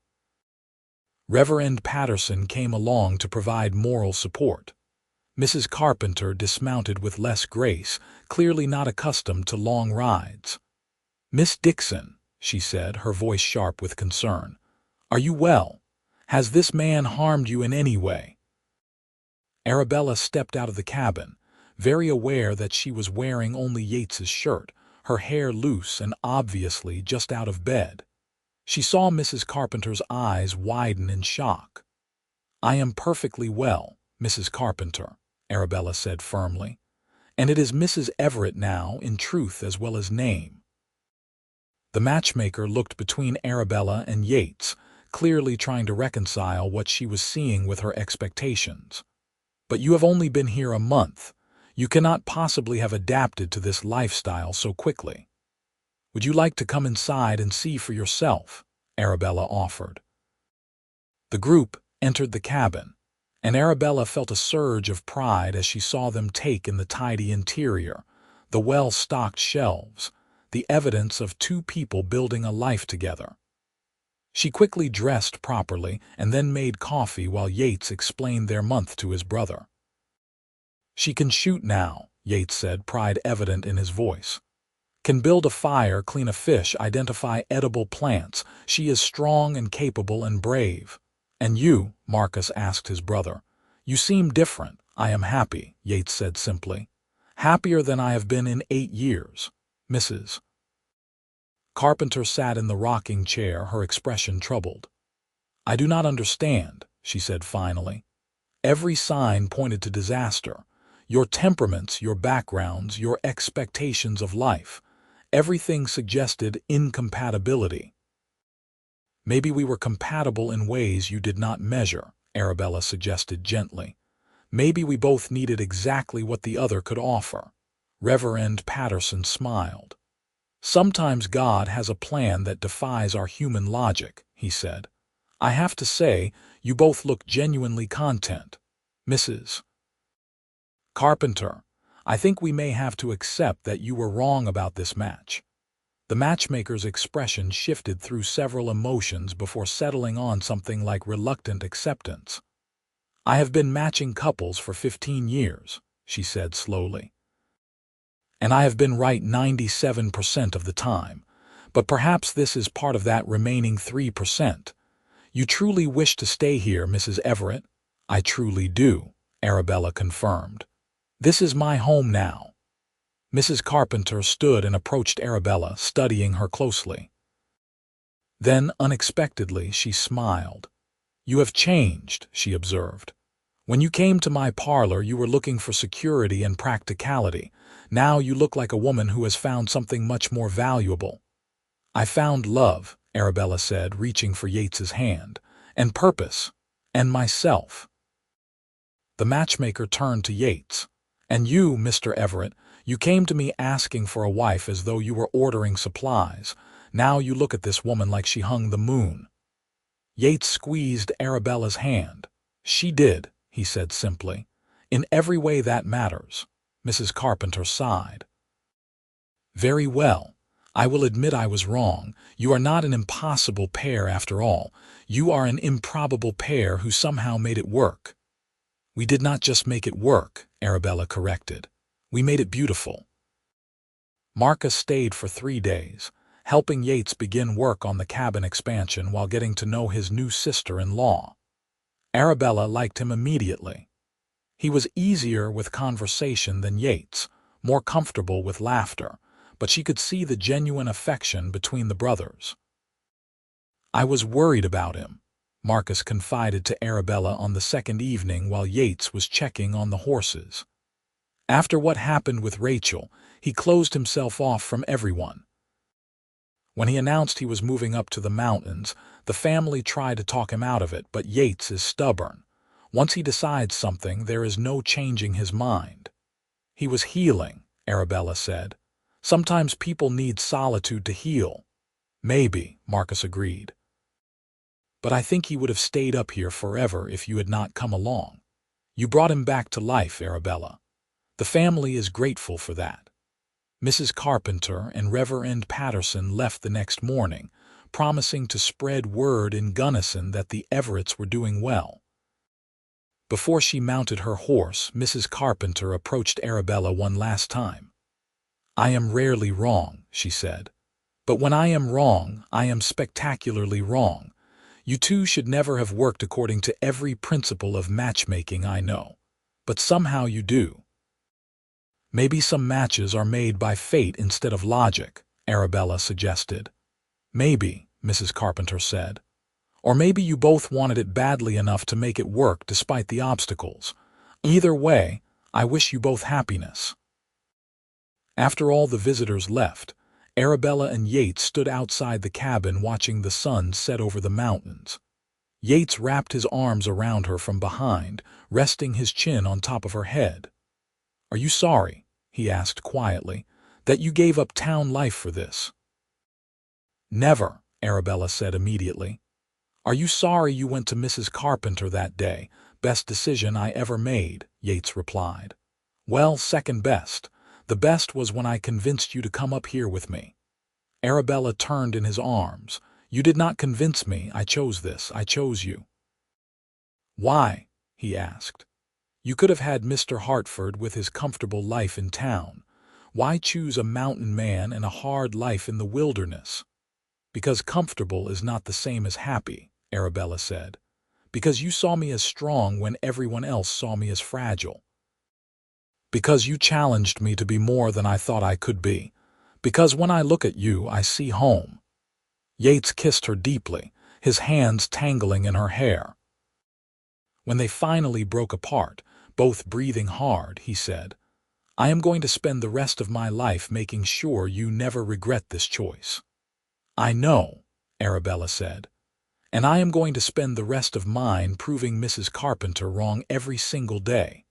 Reverend Patterson came along to provide moral support. Mrs. Carpenter dismounted with less grace, clearly not accustomed to long rides. "Miss Dixon," she said, her voice sharp with concern, "are you well? Has this man harmed you in any way?" Arabella stepped out of the cabin, very aware that she was wearing only Yates's shirt, her hair loose and obviously just out of bed. She saw Mrs. Carpenter's eyes widen in shock. "I am perfectly well, Mrs. Carpenter," Arabella said firmly. "And it is Mrs. Everett now, in truth as well as name." The matchmaker looked between Arabella and Yates, clearly trying to reconcile what she was seeing with her expectations. "But you have only been here a month. You cannot possibly have adapted to this lifestyle so quickly." "Would you like to come inside and see for yourself?" Arabella offered. The group entered the cabin, and Arabella felt a surge of pride as she saw them take in the tidy interior, the well-stocked shelves, the evidence of two people building a life together. She quickly dressed properly and then made coffee while Yates explained their month to his brother. "She can shoot now," Yates said, pride evident in his voice. "Can build a fire, clean a fish, identify edible plants. She is strong and capable and brave." "And you?" Marcus asked his brother. "You seem different." "I am happy," Yates said simply. "Happier than I have been in 8 years, Mrs. Carpenter sat in the rocking chair, her expression troubled. "I do not understand," she said finally. "Every sign pointed to disaster. Your temperaments, your backgrounds, your expectations of life. Everything suggested incompatibility." "Maybe we were compatible in ways you did not measure," Arabella suggested gently. "Maybe we both needed exactly what the other could offer." Reverend Patterson smiled. "Sometimes God has a plan that defies our human logic," he said. "I have to say, you both look genuinely content. Mrs. Carpenter, I think we may have to accept that you were wrong about this match." The matchmaker's expression shifted through several emotions before settling on something like reluctant acceptance. "I have been matching couples for 15 years, she said slowly. "And I have been right 97% of the time. But perhaps this is part of that remaining 3%. You truly wish to stay here, Mrs. Everett?" "I truly do," Arabella confirmed. "This is my home now." Mrs. Carpenter stood and approached Arabella, studying her closely. Then, unexpectedly, she smiled. "You have changed," she observed. "When you came to my parlor, you were looking for security and practicality. Now you look like a woman who has found something much more valuable." "I found love," Arabella said, reaching for Yates's hand, "and purpose, and myself." The matchmaker turned to Yates. "And you, Mr. Everett, you came to me asking for a wife as though you were ordering supplies. Now you look at this woman like she hung the moon." Yates squeezed Arabella's hand. "She did," he said simply. "In every way that matters." Mrs. Carpenter sighed. "Very well. I will admit I was wrong. You are not an impossible pair after all. You are an improbable pair who somehow made it work." "We did not just make it work," Arabella corrected. "We made it beautiful." Marcus stayed for 3 days, helping Yates begin work on the cabin expansion while getting to know his new sister-in-law. Arabella liked him immediately. He was easier with conversation than Yates, more comfortable with laughter, but she could see the genuine affection between the brothers. "I was worried about him," Marcus confided to Arabella on the second evening while Yates was checking on the horses. After what happened with Rachel, he closed himself off from everyone. When he announced he was moving up to the mountains, the family tried to talk him out of it, but Yates is stubborn. Once he decides something, there is no changing his mind. He was healing, Arabella said. Sometimes people need solitude to heal. Maybe, Marcus agreed. But I think he would have stayed up here forever if you had not come along. You brought him back to life, Arabella. The family is grateful for that. Mrs. Carpenter and Reverend Patterson left the next morning, promising to spread word in Gunnison that the Everetts were doing well. Before she mounted her horse, Mrs. Carpenter approached Arabella one last time. "I am rarely wrong," she said. "But when I am wrong, I am spectacularly wrong. You two should never have worked according to every principle of matchmaking I know. But somehow you do. Maybe some matches are made by fate instead of logic," Arabella suggested. "Maybe," Mrs. Carpenter said. "Or maybe you both wanted it badly enough to make it work despite the obstacles. Either way, I wish you both happiness." After all the visitors left, Arabella and Yates stood outside the cabin watching the sun set over the mountains. Yates wrapped his arms around her from behind, resting his chin on top of her head. "Are you sorry," he asked quietly, "that you gave up town life for this?" "Never," Arabella said immediately. "Are you sorry you went to Mrs. Carpenter that day? Best decision I ever made," Yates replied. "Well, second best. The best was when I convinced you to come up here with me." Arabella turned in his arms. "You did not convince me. I chose this. I chose you." "Why?" he asked. "You could have had Mr. Hartford with his comfortable life in town. Why choose a mountain man and a hard life in the wilderness?" "Because comfortable is not the same as happy," Arabella said. "Because you saw me as strong when everyone else saw me as fragile. Because you challenged me to be more than I thought I could be. Because when I look at you, I see home." Yates kissed her deeply, his hands tangling in her hair. When they finally broke apart, both breathing hard, he said, "I am going to spend the rest of my life making sure you never regret this choice." "I know," Arabella said, "and I am going to spend the rest of mine proving Mrs. Carpenter wrong every single day."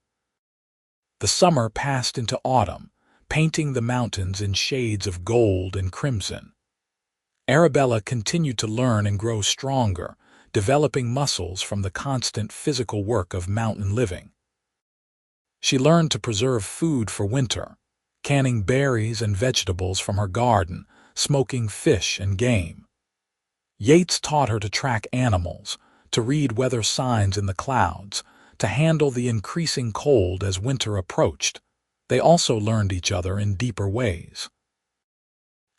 The summer passed into autumn, painting the mountains in shades of gold and crimson. Arabella continued to learn and grow stronger, developing muscles from the constant physical work of mountain living. She learned to preserve food for winter, canning berries and vegetables from her garden, smoking fish and game. Yates taught her to track animals, to read weather signs in the clouds, to handle the increasing cold as winter approached. They also learned each other in deeper ways.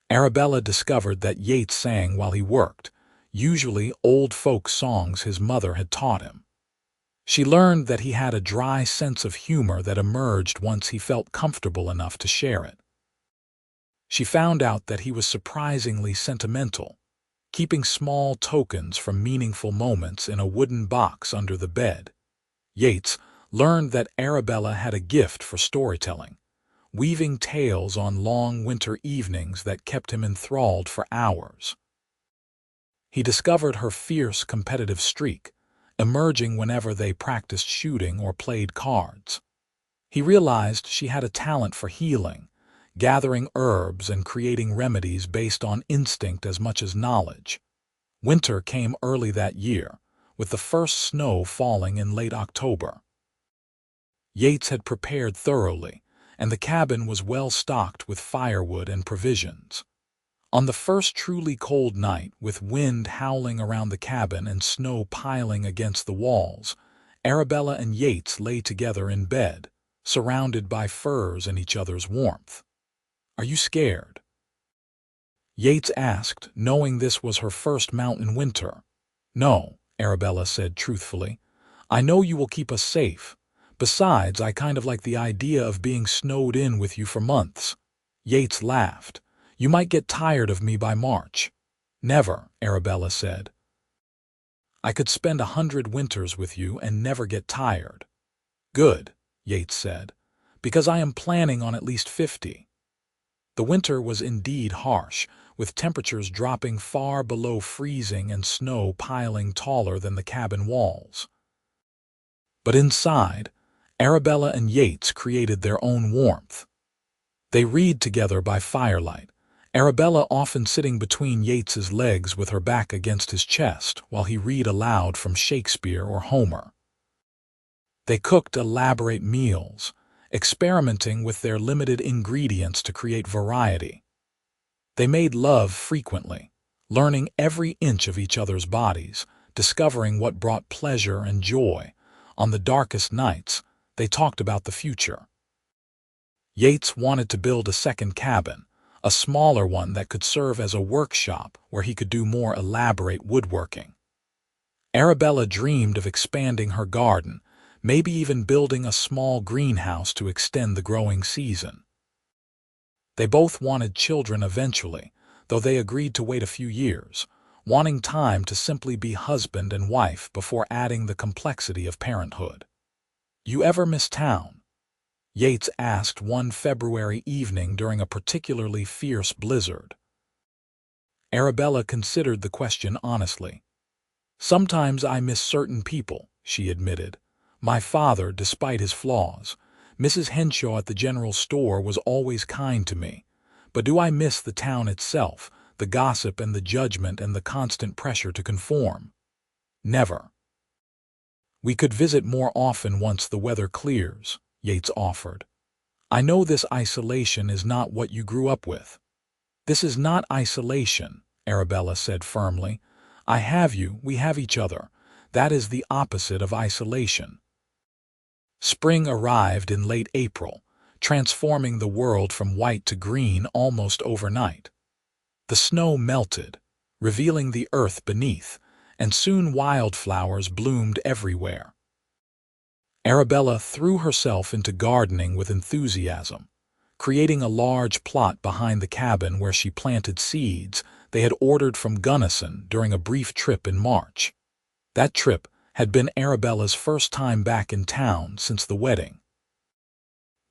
Arabella discovered that Yates sang while he worked, usually old folk songs his mother had taught him. She learned that he had a dry sense of humor that emerged once he felt comfortable enough to share it. She found out that he was surprisingly sentimental, keeping small tokens from meaningful moments in a wooden box under the bed. Yates learned that Arabella had a gift for storytelling, weaving tales on long winter evenings that kept him enthralled for hours. He discovered her fierce competitive streak, emerging whenever they practiced shooting or played cards. He realized she had a talent for healing, gathering herbs and creating remedies based on instinct as much as knowledge. Winter came early that year, with the first snow falling in late October. Yates had prepared thoroughly, and the cabin was well stocked with firewood and provisions. On the first truly cold night, with wind howling around the cabin and snow piling against the walls, Arabella and Yates lay together in bed, surrounded by furs and each other's warmth. "Are you scared?" Yates asked, knowing this was her first mountain winter. "No," Arabella said truthfully. "I know you will keep us safe. Besides, I kind of like the idea of being snowed in with you for months." Yates laughed. "You might get tired of me by March." "Never," Arabella said. "I could spend 100 winters with you and never get tired." "Good," Yates said, Because I am planning on at least 50. The winter was indeed harsh, with temperatures dropping far below freezing and snow piling taller than the cabin walls. But inside, Arabella and Yates created their own warmth. They read together by firelight, Arabella often sitting between Yates's legs with her back against his chest while he read aloud from Shakespeare or Homer. They cooked elaborate meals, experimenting with their limited ingredients to create variety. They made love frequently, learning every inch of each other's bodies, discovering what brought pleasure and joy. On the darkest nights, they talked about the future. Yates wanted to build a second cabin, a smaller one that could serve as a workshop where he could do more elaborate woodworking. Arabella dreamed of expanding her garden, maybe even building a small greenhouse to extend the growing season. They both wanted children eventually, though they agreed to wait a few years, wanting time to simply be husband and wife before adding the complexity of parenthood. "You ever miss town?" Yates asked one February evening during a particularly fierce blizzard. Arabella considered the question honestly. "Sometimes I miss certain people," she admitted. "My father, despite his flaws. Mrs. Henshaw at the general store was always kind to me. But do I miss the town itself, the gossip and the judgment and the constant pressure to conform? Never." "We could visit more often once the weather clears," Yates offered. "I know this isolation is not what you grew up with." "This is not isolation," Arabella said firmly. "I have you, we have each other. That is the opposite of isolation." Spring arrived in late April, transforming the world from white to green almost overnight. The snow melted, revealing the earth beneath, and soon wildflowers bloomed everywhere. Arabella threw herself into gardening with enthusiasm, creating a large plot behind the cabin where she planted seeds they had ordered from Gunnison during a brief trip in March. That trip had been Arabella's first time back in town since the wedding.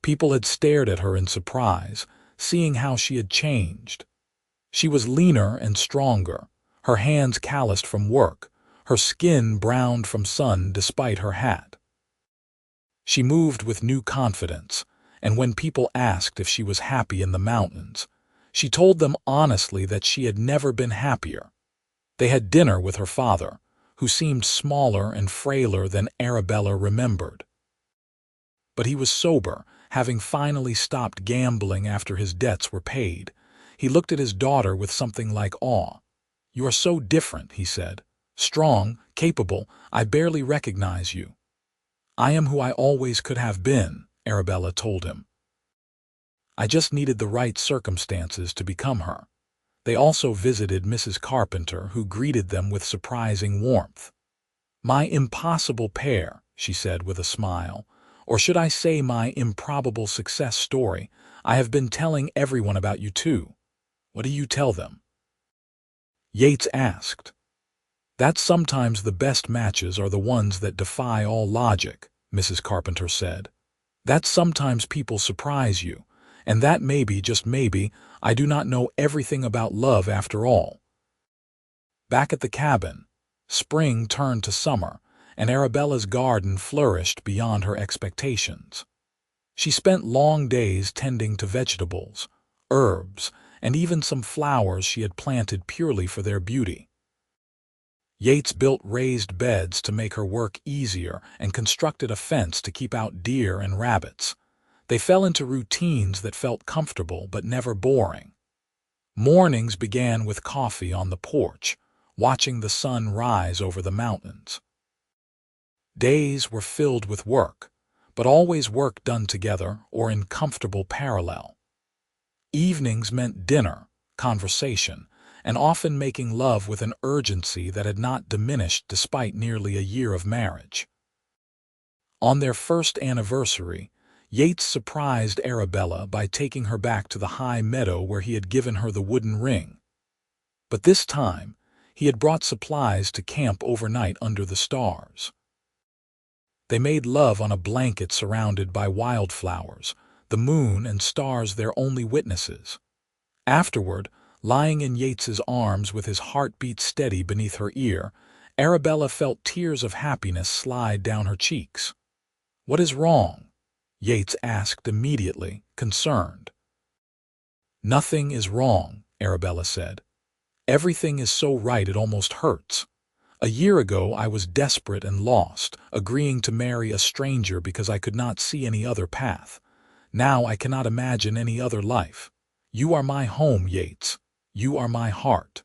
People had stared at her in surprise, seeing how she had changed. She was leaner and stronger, her hands calloused from work, her skin browned from sun despite her hat. She moved with new confidence, and when people asked if she was happy in the mountains, she told them honestly that she had never been happier. They had dinner with her father, who seemed smaller and frailer than Arabella remembered. But he was sober, having finally stopped gambling after his debts were paid. He looked at his daughter with something like awe. "You are so different," he said. "Strong, capable, I barely recognize you." "I am who I always could have been," Arabella told him. "I just needed the right circumstances to become her." They also visited Mrs. Carpenter, who greeted them with surprising warmth. "My impossible pair," she said with a smile, "or should I say my improbable success story. I have been telling everyone about you too." "What do you tell them?" Yates asked. "That sometimes the best matches are the ones that defy all logic," Mrs. Carpenter said. "That sometimes people surprise you, and that maybe, just maybe, I do not know everything about love after all." Back at the cabin, spring turned to summer, and Arabella's garden flourished beyond her expectations. She spent long days tending to vegetables, herbs, and even some flowers she had planted purely for their beauty. Yates built raised beds to make her work easier and constructed a fence to keep out deer and rabbits. They fell into routines that felt comfortable but never boring. Mornings began with coffee on the porch, watching the sun rise over the mountains. Days were filled with work, but always work done together or in comfortable parallel. Evenings meant dinner, conversation, and often making love with an urgency that had not diminished despite nearly a year of marriage. On their first anniversary, Yates surprised Arabella by taking her back to the high meadow where he had given her the wooden ring. But this time, he had brought supplies to camp overnight under the stars. They made love on a blanket surrounded by wildflowers, the moon and stars their only witnesses. Afterward, lying in Yates's arms with his heartbeat steady beneath her ear, Arabella felt tears of happiness slide down her cheeks. "What is wrong?" Yates asked immediately, concerned. "Nothing is wrong," Arabella said. "Everything is so right it almost hurts. A year ago I was desperate and lost, agreeing to marry a stranger because I could not see any other path. Now I cannot imagine any other life. You are my home, Yates. You are my heart."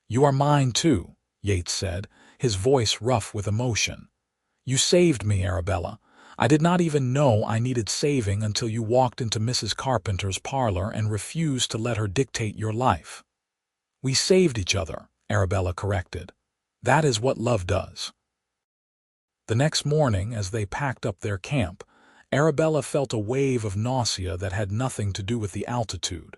"You are mine too," Yates said, his voice rough with emotion. "You saved me, Arabella. I did not even know I needed saving until you walked into Mrs. Carpenter's parlor and refused to let her dictate your life." "We saved each other," Arabella corrected. "That is what love does." The next morning, as they packed up their camp, Arabella felt a wave of nausea that had nothing to do with the altitude.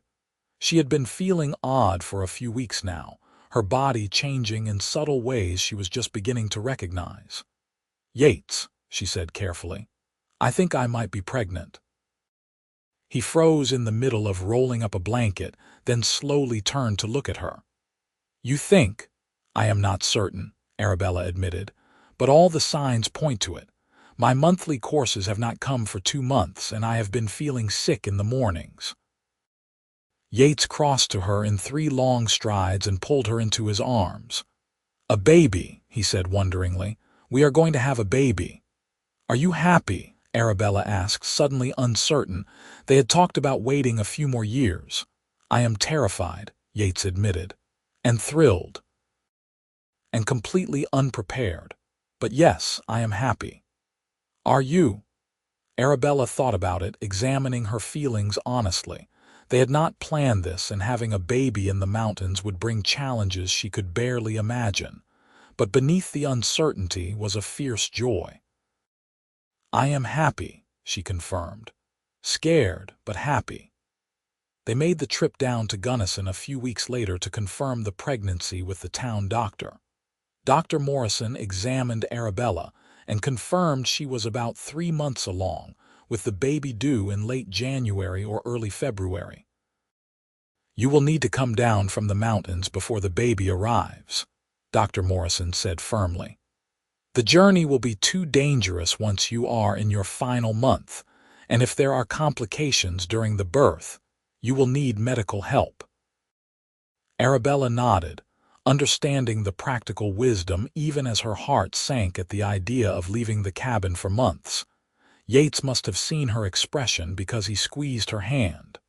She had been feeling odd for a few weeks now, her body changing in subtle ways she was just beginning to recognize. "Yates," she said carefully, "I think I might be pregnant." He froze in the middle of rolling up a blanket, then slowly turned to look at her. "You think?" "I am not certain," Arabella admitted, "but all the signs point to it. My monthly courses have not come for 2 months, and I have been feeling sick in the mornings." Yates crossed to her in 3 long strides and pulled her into his arms. "A baby," he said wonderingly. "We are going to have a baby." "Are you happy?" Arabella asked, suddenly uncertain. They had talked about waiting a few more years. "I am terrified," Yates admitted, "and thrilled, and completely unprepared. But yes, I am happy." "Are you?" Arabella thought about it, examining her feelings honestly. They had not planned this, and having a baby in the mountains would bring challenges she could barely imagine. But beneath the uncertainty was a fierce joy. "I am happy," she confirmed. "Scared, but happy." They made the trip down to Gunnison a few weeks later to confirm the pregnancy with the town doctor. Dr. Morrison examined Arabella and confirmed she was about 3 months along, with the baby due in late January or early February. "You will need to come down from the mountains before the baby arrives," Dr. Morrison said firmly. "The journey will be too dangerous once you are in your final month, and if there are complications during the birth, you will need medical help." Arabella nodded, understanding the practical wisdom even as her heart sank at the idea of leaving the cabin for months. Yates must have seen her expression because he squeezed her hand.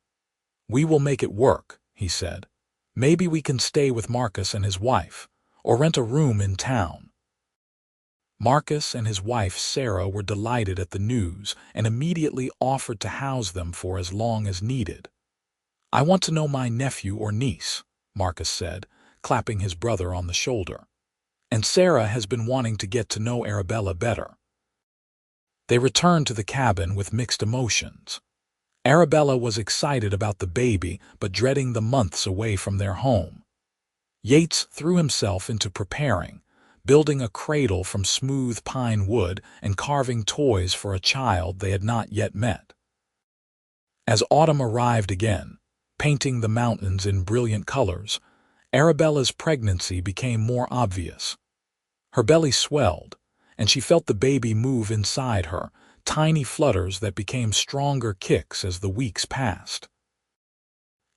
"We will make it work," he said. "Maybe we can stay with Marcus and his wife, or rent a room in town." Marcus and his wife Sarah were delighted at the news and immediately offered to house them for as long as needed. "I want to know my nephew or niece," Marcus said, clapping his brother on the shoulder. "And Sarah has been wanting to get to know Arabella better." They returned to the cabin with mixed emotions. Arabella was excited about the baby, but dreading the months away from their home. Yates threw himself into preparing, building a cradle from smooth pine wood and carving toys for a child they had not yet met. As autumn arrived again, painting the mountains in brilliant colors, Arabella's pregnancy became more obvious. Her belly swelled, and she felt the baby move inside her, tiny flutters that became stronger kicks as the weeks passed.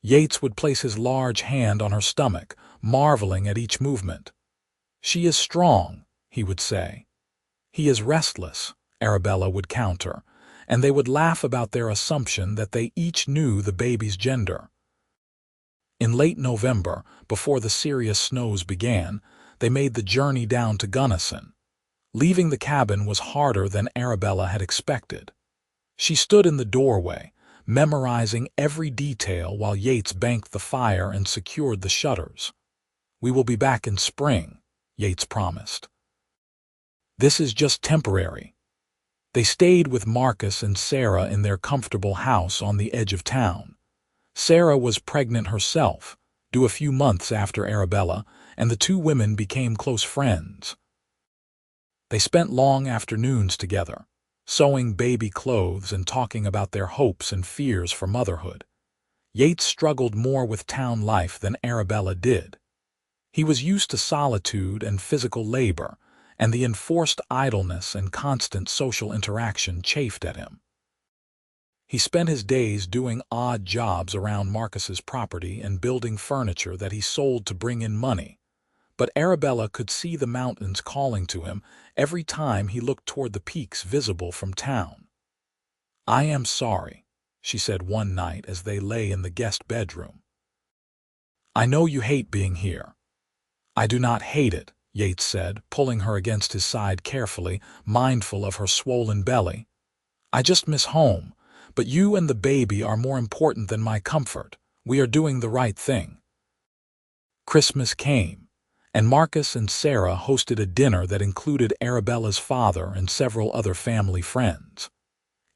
Yates would place his large hand on her stomach, marveling at each movement. "She is strong," he would say. "He is restless," Arabella would counter, and they would laugh about their assumption that they each knew the baby's gender. In late November, before the serious snows began, they made the journey down to Gunnison. Leaving the cabin was harder than Arabella had expected. She stood in the doorway, memorizing every detail while Yates banked the fire and secured the shutters. "We will be back in spring," Yates promised. "This is just temporary." They stayed with Marcus and Sarah in their comfortable house on the edge of town. Sarah was pregnant herself, due a few months after Arabella, and the 2 women became close friends. They spent long afternoons together, sewing baby clothes and talking about their hopes and fears for motherhood. Yates struggled more with town life than Arabella did. He was used to solitude and physical labor, and the enforced idleness and constant social interaction chafed at him. He spent his days doing odd jobs around Marcus's property and building furniture that he sold to bring in money. But Arabella could see the mountains calling to him every time he looked toward the peaks visible from town. "I am sorry," she said one night as they lay in the guest bedroom. "I know you hate being here." "I do not hate it," Yates said, pulling her against his side carefully, mindful of her swollen belly. "I just miss home. But you and the baby are more important than my comfort. We are doing the right thing." Christmas came, and Marcus and Sarah hosted a dinner that included Arabella's father and several other family friends.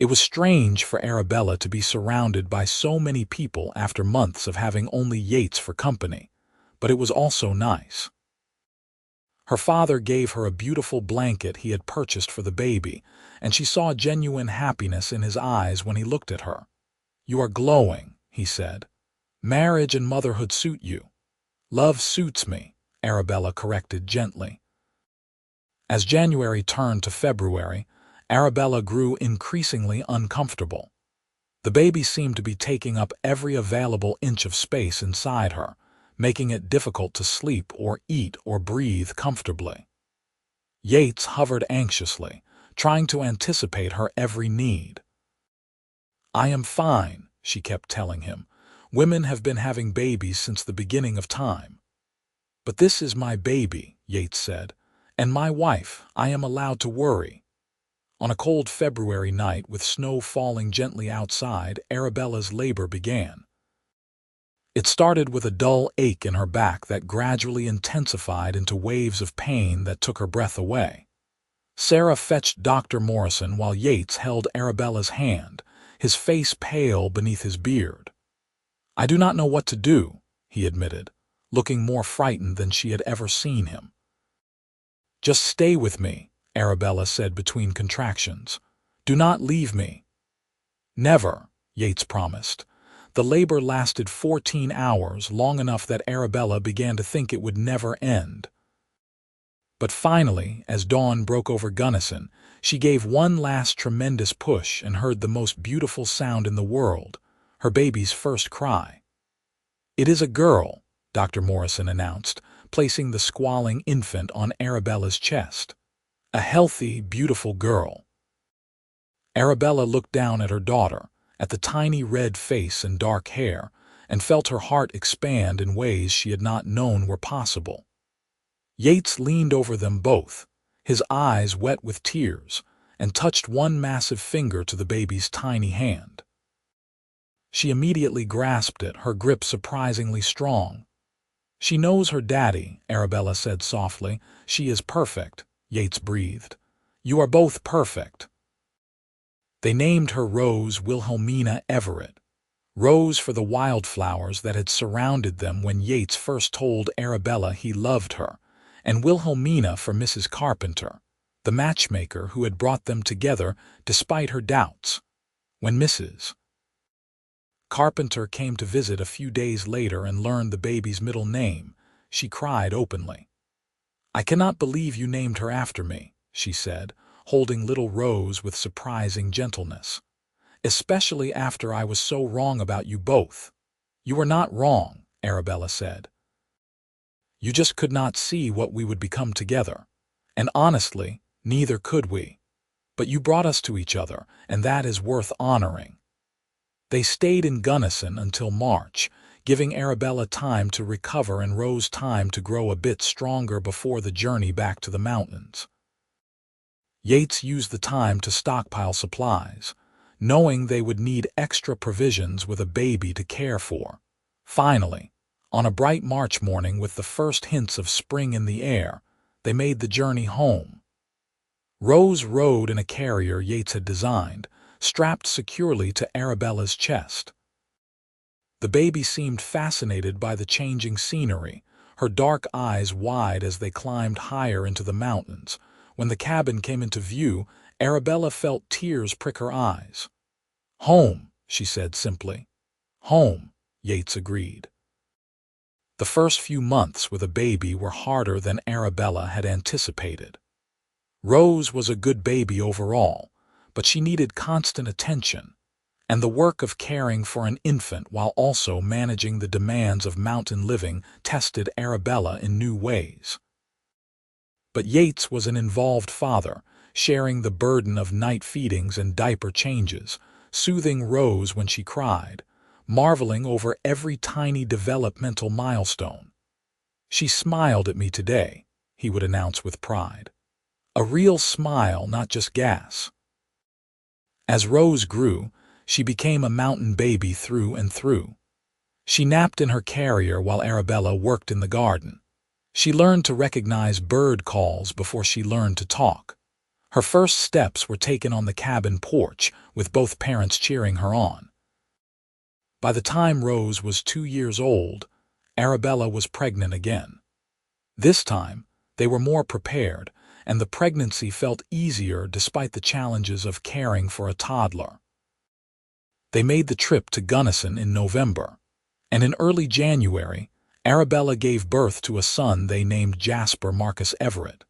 It was strange for Arabella to be surrounded by so many people after months of having only Yates for company, but it was also nice. Her father gave her a beautiful blanket he had purchased for the baby, and she saw genuine happiness in his eyes when he looked at her. "You are glowing," he said. "Marriage and motherhood suit you." "Love suits me," Arabella corrected gently. As January turned to February, Arabella grew increasingly uncomfortable. The baby seemed to be taking up every available inch of space inside her, making it difficult to sleep or eat or breathe comfortably. Yates hovered anxiously, trying to anticipate her every need. "I am fine," she kept telling him. "Women have been having babies since the beginning of time." "But this is my baby," Yates said, "and my wife. I am allowed to worry." On a cold February night with snow falling gently outside, Arabella's labor began. It started with a dull ache in her back that gradually intensified into waves of pain that took her breath away. Sarah fetched Dr. Morrison while Yates held Arabella's hand, his face pale beneath his beard. "I do not know what to do," he admitted, looking more frightened than she had ever seen him. "Just stay with me," Arabella said between contractions. "Do not leave me." "Never," Yates promised. The labor lasted 14 hours, long enough that Arabella began to think it would never end. But finally, as dawn broke over Gunnison, she gave one last tremendous push and heard the most beautiful sound in the world, her baby's first cry. "It is a girl," Dr. Morrison announced, placing the squalling infant on Arabella's chest. "A healthy, beautiful girl." Arabella looked down at her daughter, at the tiny red face and dark hair, and felt her heart expand in ways she had not known were possible. Yates leaned over them both, his eyes wet with tears, and touched one massive finger to the baby's tiny hand. She immediately grasped it, her grip surprisingly strong. "She knows her daddy," Arabella said softly. "She is perfect," Yates breathed. "You are both perfect." They named her Rose Wilhelmina Everett. Rose for the wildflowers that had surrounded them when Yates first told Arabella he loved her, and Wilhelmina for Mrs. Carpenter, the matchmaker who had brought them together despite her doubts. When Mrs. Carpenter came to visit a few days later and learned the baby's middle name, she cried openly. "I cannot believe you named her after me," she said, holding little Rose with surprising gentleness. "Especially after I was so wrong about you both." "You were not wrong," Arabella said. "You just could not see what we would become together. And honestly, neither could we. But you brought us to each other, and that is worth honoring." They stayed in Gunnison until March, giving Arabella time to recover and Rose time to grow a bit stronger before the journey back to the mountains. Yates used the time to stockpile supplies, knowing they would need extra provisions with a baby to care for. Finally, on a bright March morning with the first hints of spring in the air, they made the journey home. Rose rode in a carrier Yates had designed, strapped securely to Arabella's chest. The baby seemed fascinated by the changing scenery, her dark eyes wide as they climbed higher into the mountains. When the cabin came into view, Arabella felt tears prick her eyes. "Home," she said simply. "Home," Yates agreed. The first few months with a baby were harder than Arabella had anticipated. Rose was a good baby overall, but she needed constant attention, and the work of caring for an infant while also managing the demands of mountain living tested Arabella in new ways. But Yates was an involved father, sharing the burden of night feedings and diaper changes, soothing Rose when she cried, marveling over every tiny developmental milestone. "She smiled at me today," he would announce with pride. "A real smile, not just gas." As Rose grew, she became a mountain baby through and through. She napped in her carrier while Arabella worked in the garden. She learned to recognize bird calls before she learned to talk. Her first steps were taken on the cabin porch, with both parents cheering her on. By the time Rose was 2 years old, Arabella was pregnant again. This time, they were more prepared, and the pregnancy felt easier despite the challenges of caring for a toddler. They made the trip to Gunnison in November, and in early January, Arabella gave birth to a son they named Jasper Marcus Everett.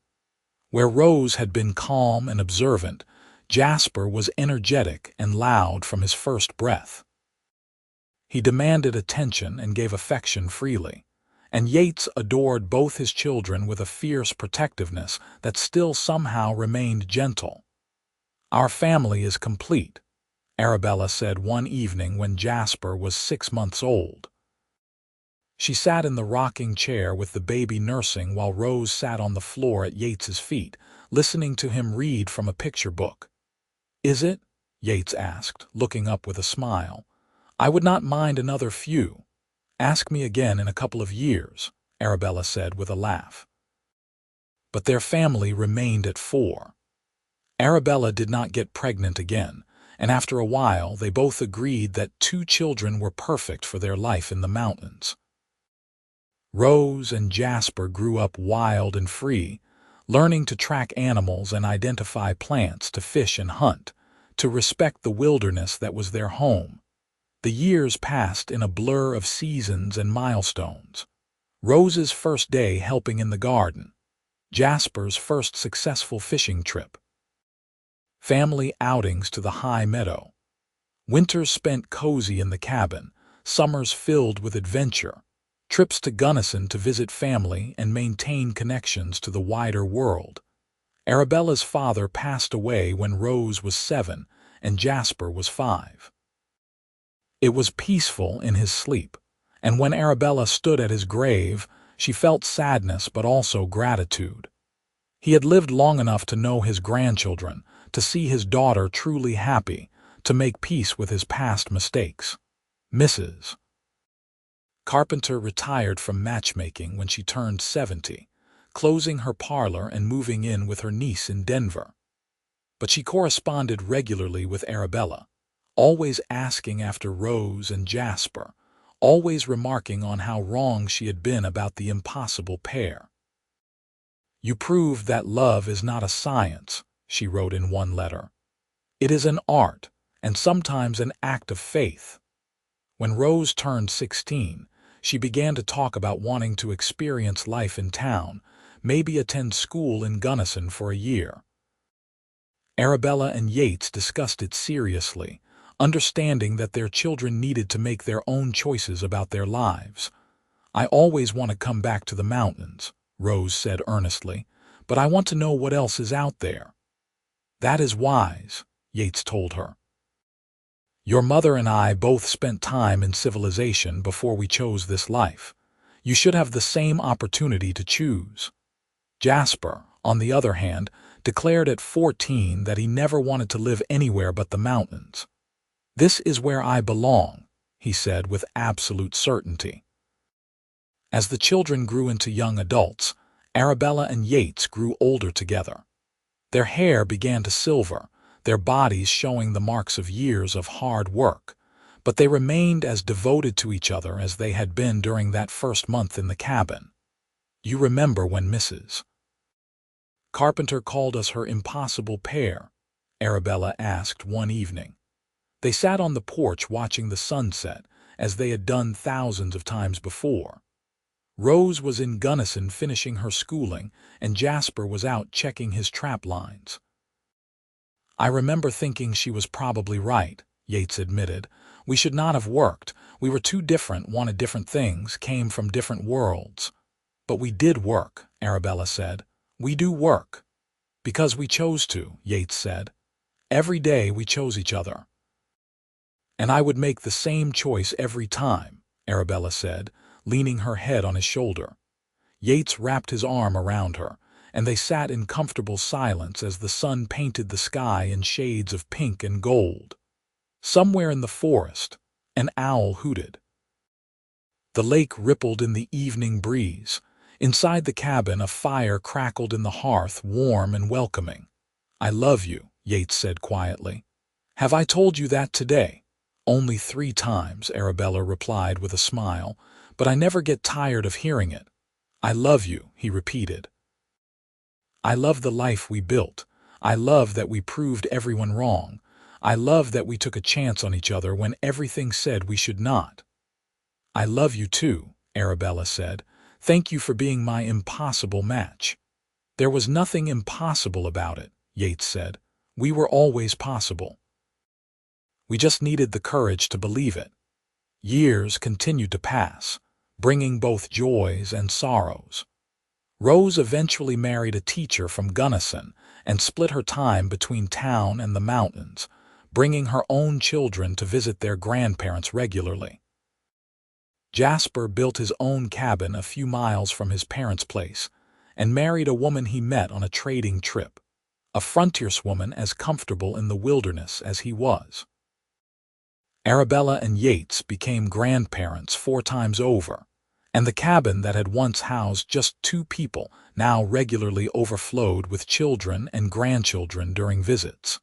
Where Rose had been calm and observant, Jasper was energetic and loud from his first breath. He demanded attention and gave affection freely, and Yates adored both his children with a fierce protectiveness that still somehow remained gentle. "Our family is complete," Arabella said one evening when Jasper was 6 months old. She sat in the rocking chair with the baby nursing while Rose sat on the floor at Yates's feet, listening to him read from a picture book. "Is it?" Yates asked, looking up with a smile. "I would not mind another few. Ask me again in a couple of years," Arabella said with a laugh. But their family remained at 4. Arabella did not get pregnant again, and after a while they both agreed that 2 children were perfect for their life in the mountains. Rose and Jasper grew up wild and free, learning to track animals and identify plants, to fish and hunt, to respect the wilderness that was their home. The years passed in a blur of seasons and milestones. Rose's first day helping in the garden, Jasper's first successful fishing trip, family outings to the high meadow, winters spent cozy in the cabin, summers filled with adventure, trips to Gunnison to visit family and maintain connections to the wider world. Arabella's father passed away when Rose was 7 and Jasper was 5. It was peaceful in his sleep, and when Arabella stood at his grave, she felt sadness but also gratitude. He had lived long enough to know his grandchildren, to see his daughter truly happy, to make peace with his past mistakes. Mrs. Carpenter retired from matchmaking when she turned 70, closing her parlor and moving in with her niece in Denver. But she corresponded regularly with Arabella, always asking after Rose and Jasper, always remarking on how wrong she had been about the impossible pair. "You proved that love is not a science," she wrote in one letter. "It is an art, and sometimes an act of faith." When Rose turned 16, she began to talk about wanting to experience life in town, maybe attend school in Gunnison for a year. Arabella and Yates discussed it seriously, understanding that their children needed to make their own choices about their lives. "I always want to come back to the mountains," Rose said earnestly, "but I want to know what else is out there." "That is wise," Yates told her. "Your mother and I both spent time in civilization before we chose this life. You should have the same opportunity to choose." Jasper, on the other hand, declared at 14 that he never wanted to live anywhere but the mountains. "This is where I belong," he said with absolute certainty. As the children grew into young adults, Arabella and Yates grew older together. Their hair began to silver, their bodies showing the marks of years of hard work, but they remained as devoted to each other as they had been during that first month in the cabin. "You remember when Mrs. Carpenter called us her impossible pair," Arabella asked one evening. They sat on the porch watching the sunset, as they had done thousands of times before. Rose was in Gunnison finishing her schooling, and Jasper was out checking his trap lines. "I remember thinking she was probably right," Yates admitted. "We should not have worked. We were too different, wanted different things, came from different worlds." "But we did work," Arabella said. "We do work." "Because we chose to," Yates said. "Every day we chose each other." "And I would make the same choice every time," Arabella said, leaning her head on his shoulder. Yates wrapped his arm around her, and they sat in comfortable silence as the sun painted the sky in shades of pink and gold. Somewhere in the forest, an owl hooted. The lake rippled in the evening breeze. Inside the cabin, a fire crackled in the hearth, warm and welcoming. "I love you," Yates said quietly. "Have I told you that today?" "Only 3 times," Arabella replied with a smile, "but I never get tired of hearing it." "I love you," he repeated. "I love the life we built. I love that we proved everyone wrong. I love that we took a chance on each other when everything said we should not." "I love you too," Arabella said. "Thank you for being my impossible match." "There was nothing impossible about it," Yates said. "We were always possible. We just needed the courage to believe it." Years continued to pass, bringing both joys and sorrows. Rose eventually married a teacher from Gunnison and split her time between town and the mountains, bringing her own children to visit their grandparents regularly. Jasper built his own cabin a few miles from his parents' place and married a woman he met on a trading trip, a frontierswoman as comfortable in the wilderness as he was. Arabella and Yates became grandparents 4 times over, and the cabin that had once housed just 2 people now regularly overflowed with children and grandchildren during visits.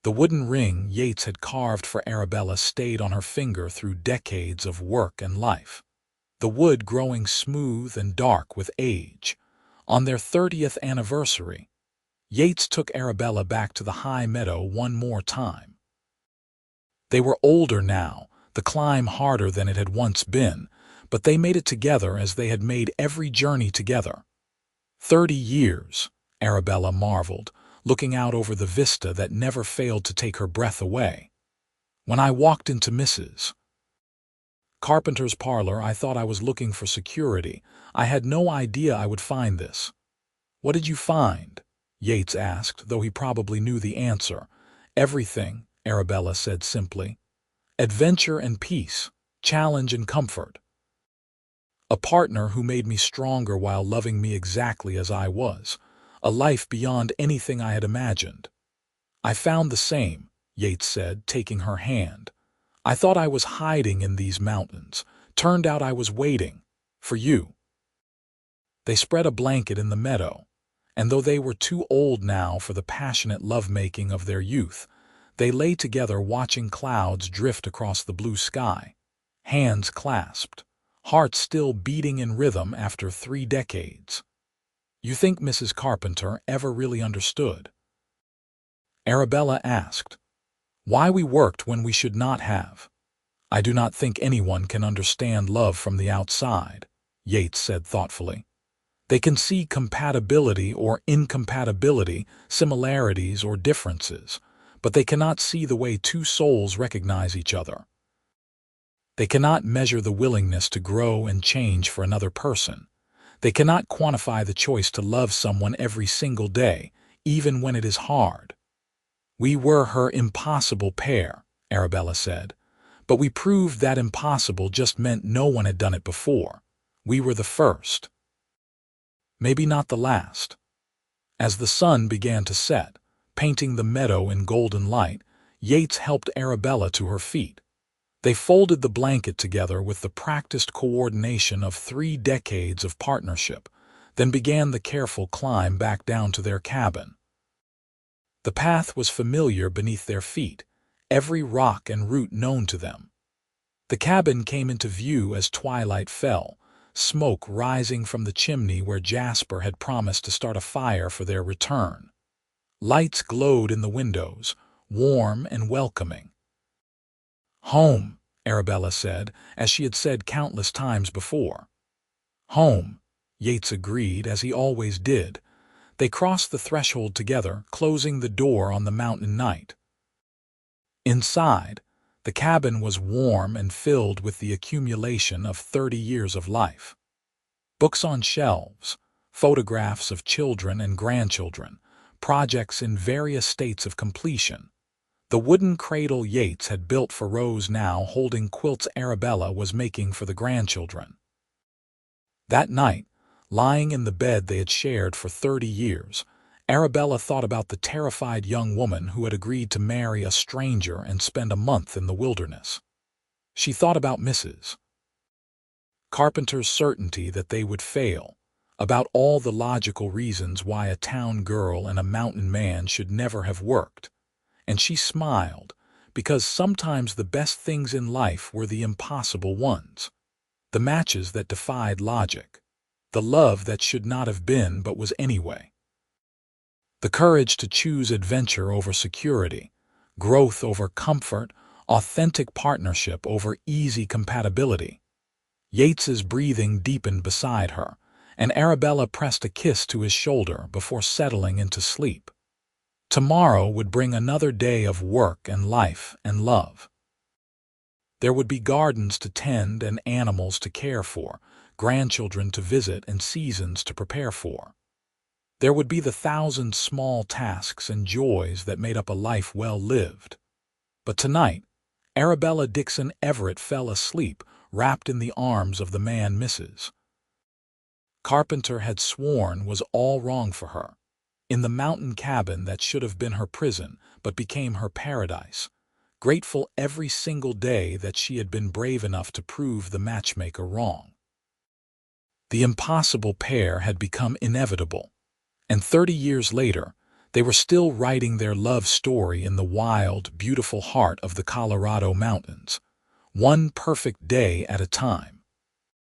The wooden ring Yates had carved for Arabella stayed on her finger through decades of work and life, the wood growing smooth and dark with age. On their 30th anniversary, Yates took Arabella back to the high meadow one more time. They were older now, the climb harder than it had once been, but they made it together as they had made every journey together. 30 years, Arabella marveled, looking out over the vista that never failed to take her breath away. "When I walked into Mrs. Carpenter's parlor, I thought I was looking for security. I had no idea I would find this." "What did you find?" Yates asked, though he probably knew the answer. "Everything," Arabella said simply. "Adventure and peace, challenge and comfort. A partner who made me stronger while loving me exactly as I was. A life beyond anything I had imagined." "I found the same," Yates said, taking her hand. "I thought I was hiding in these mountains. Turned out I was waiting for you." They spread a blanket in the meadow, and though they were too old now for the passionate lovemaking of their youth, they lay together watching clouds drift across the blue sky, hands clasped, hearts still beating in rhythm after 3 decades. "You think Mrs. Carpenter ever really understood?" Arabella asked. "Why we worked when we should not have. I do not think anyone can understand love from the outside," Yates said thoughtfully. "They can see compatibility or incompatibility, similarities or differences, but they cannot see the way 2 souls recognize each other. They cannot measure the willingness to grow and change for another person. They cannot quantify the choice to love someone every single day, even when it is hard." "We were her impossible pair," Arabella said, "but we proved that impossible just meant no one had done it before. We were the first. Maybe not the last." As the sun began to set, painting the meadow in golden light, Yates helped Arabella to her feet. They folded the blanket together with the practiced coordination of 3 decades of partnership, then began the careful climb back down to their cabin. The path was familiar beneath their feet, every rock and root known to them. The cabin came into view as twilight fell, smoke rising from the chimney where Jasper had promised to start a fire for their return. Lights glowed in the windows, warm and welcoming. "Home," Arabella said, as she had said countless times before. "Home," Yates agreed, as he always did. They crossed the threshold together, closing the door on the mountain night. Inside, the cabin was warm and filled with the accumulation of 30 years of life. Books on shelves, photographs of children and grandchildren, projects in various states of completion. The wooden cradle Yates had built for Rose now holding quilts Arabella was making for the grandchildren. That night, lying in the bed they had shared for 30 years, Arabella thought about the terrified young woman who had agreed to marry a stranger and spend a month in the wilderness. She thought about Mrs. Carpenter's certainty that they would fail, about all the logical reasons why a town girl and a mountain man should never have worked, and she smiled, because sometimes the best things in life were the impossible ones, the matches that defied logic, the love that should not have been but was anyway. The courage to choose adventure over security, growth over comfort, authentic partnership over easy compatibility. Yates's breathing deepened beside her, and Arabella pressed a kiss to his shoulder before settling into sleep. Tomorrow would bring another day of work and life and love. There would be gardens to tend and animals to care for, grandchildren to visit and seasons to prepare for. There would be the thousand small tasks and joys that made up a life well lived. But tonight, Arabella Dixon Everett fell asleep, wrapped in the arms of the man Mrs. Carpenter had sworn was all wrong for her, in the mountain cabin that should have been her prison but became her paradise, grateful every single day that she had been brave enough to prove the matchmaker wrong. The impossible pair had become inevitable, and 30 years later, they were still writing their love story in the wild, beautiful heart of the Colorado mountains, one perfect day at a time.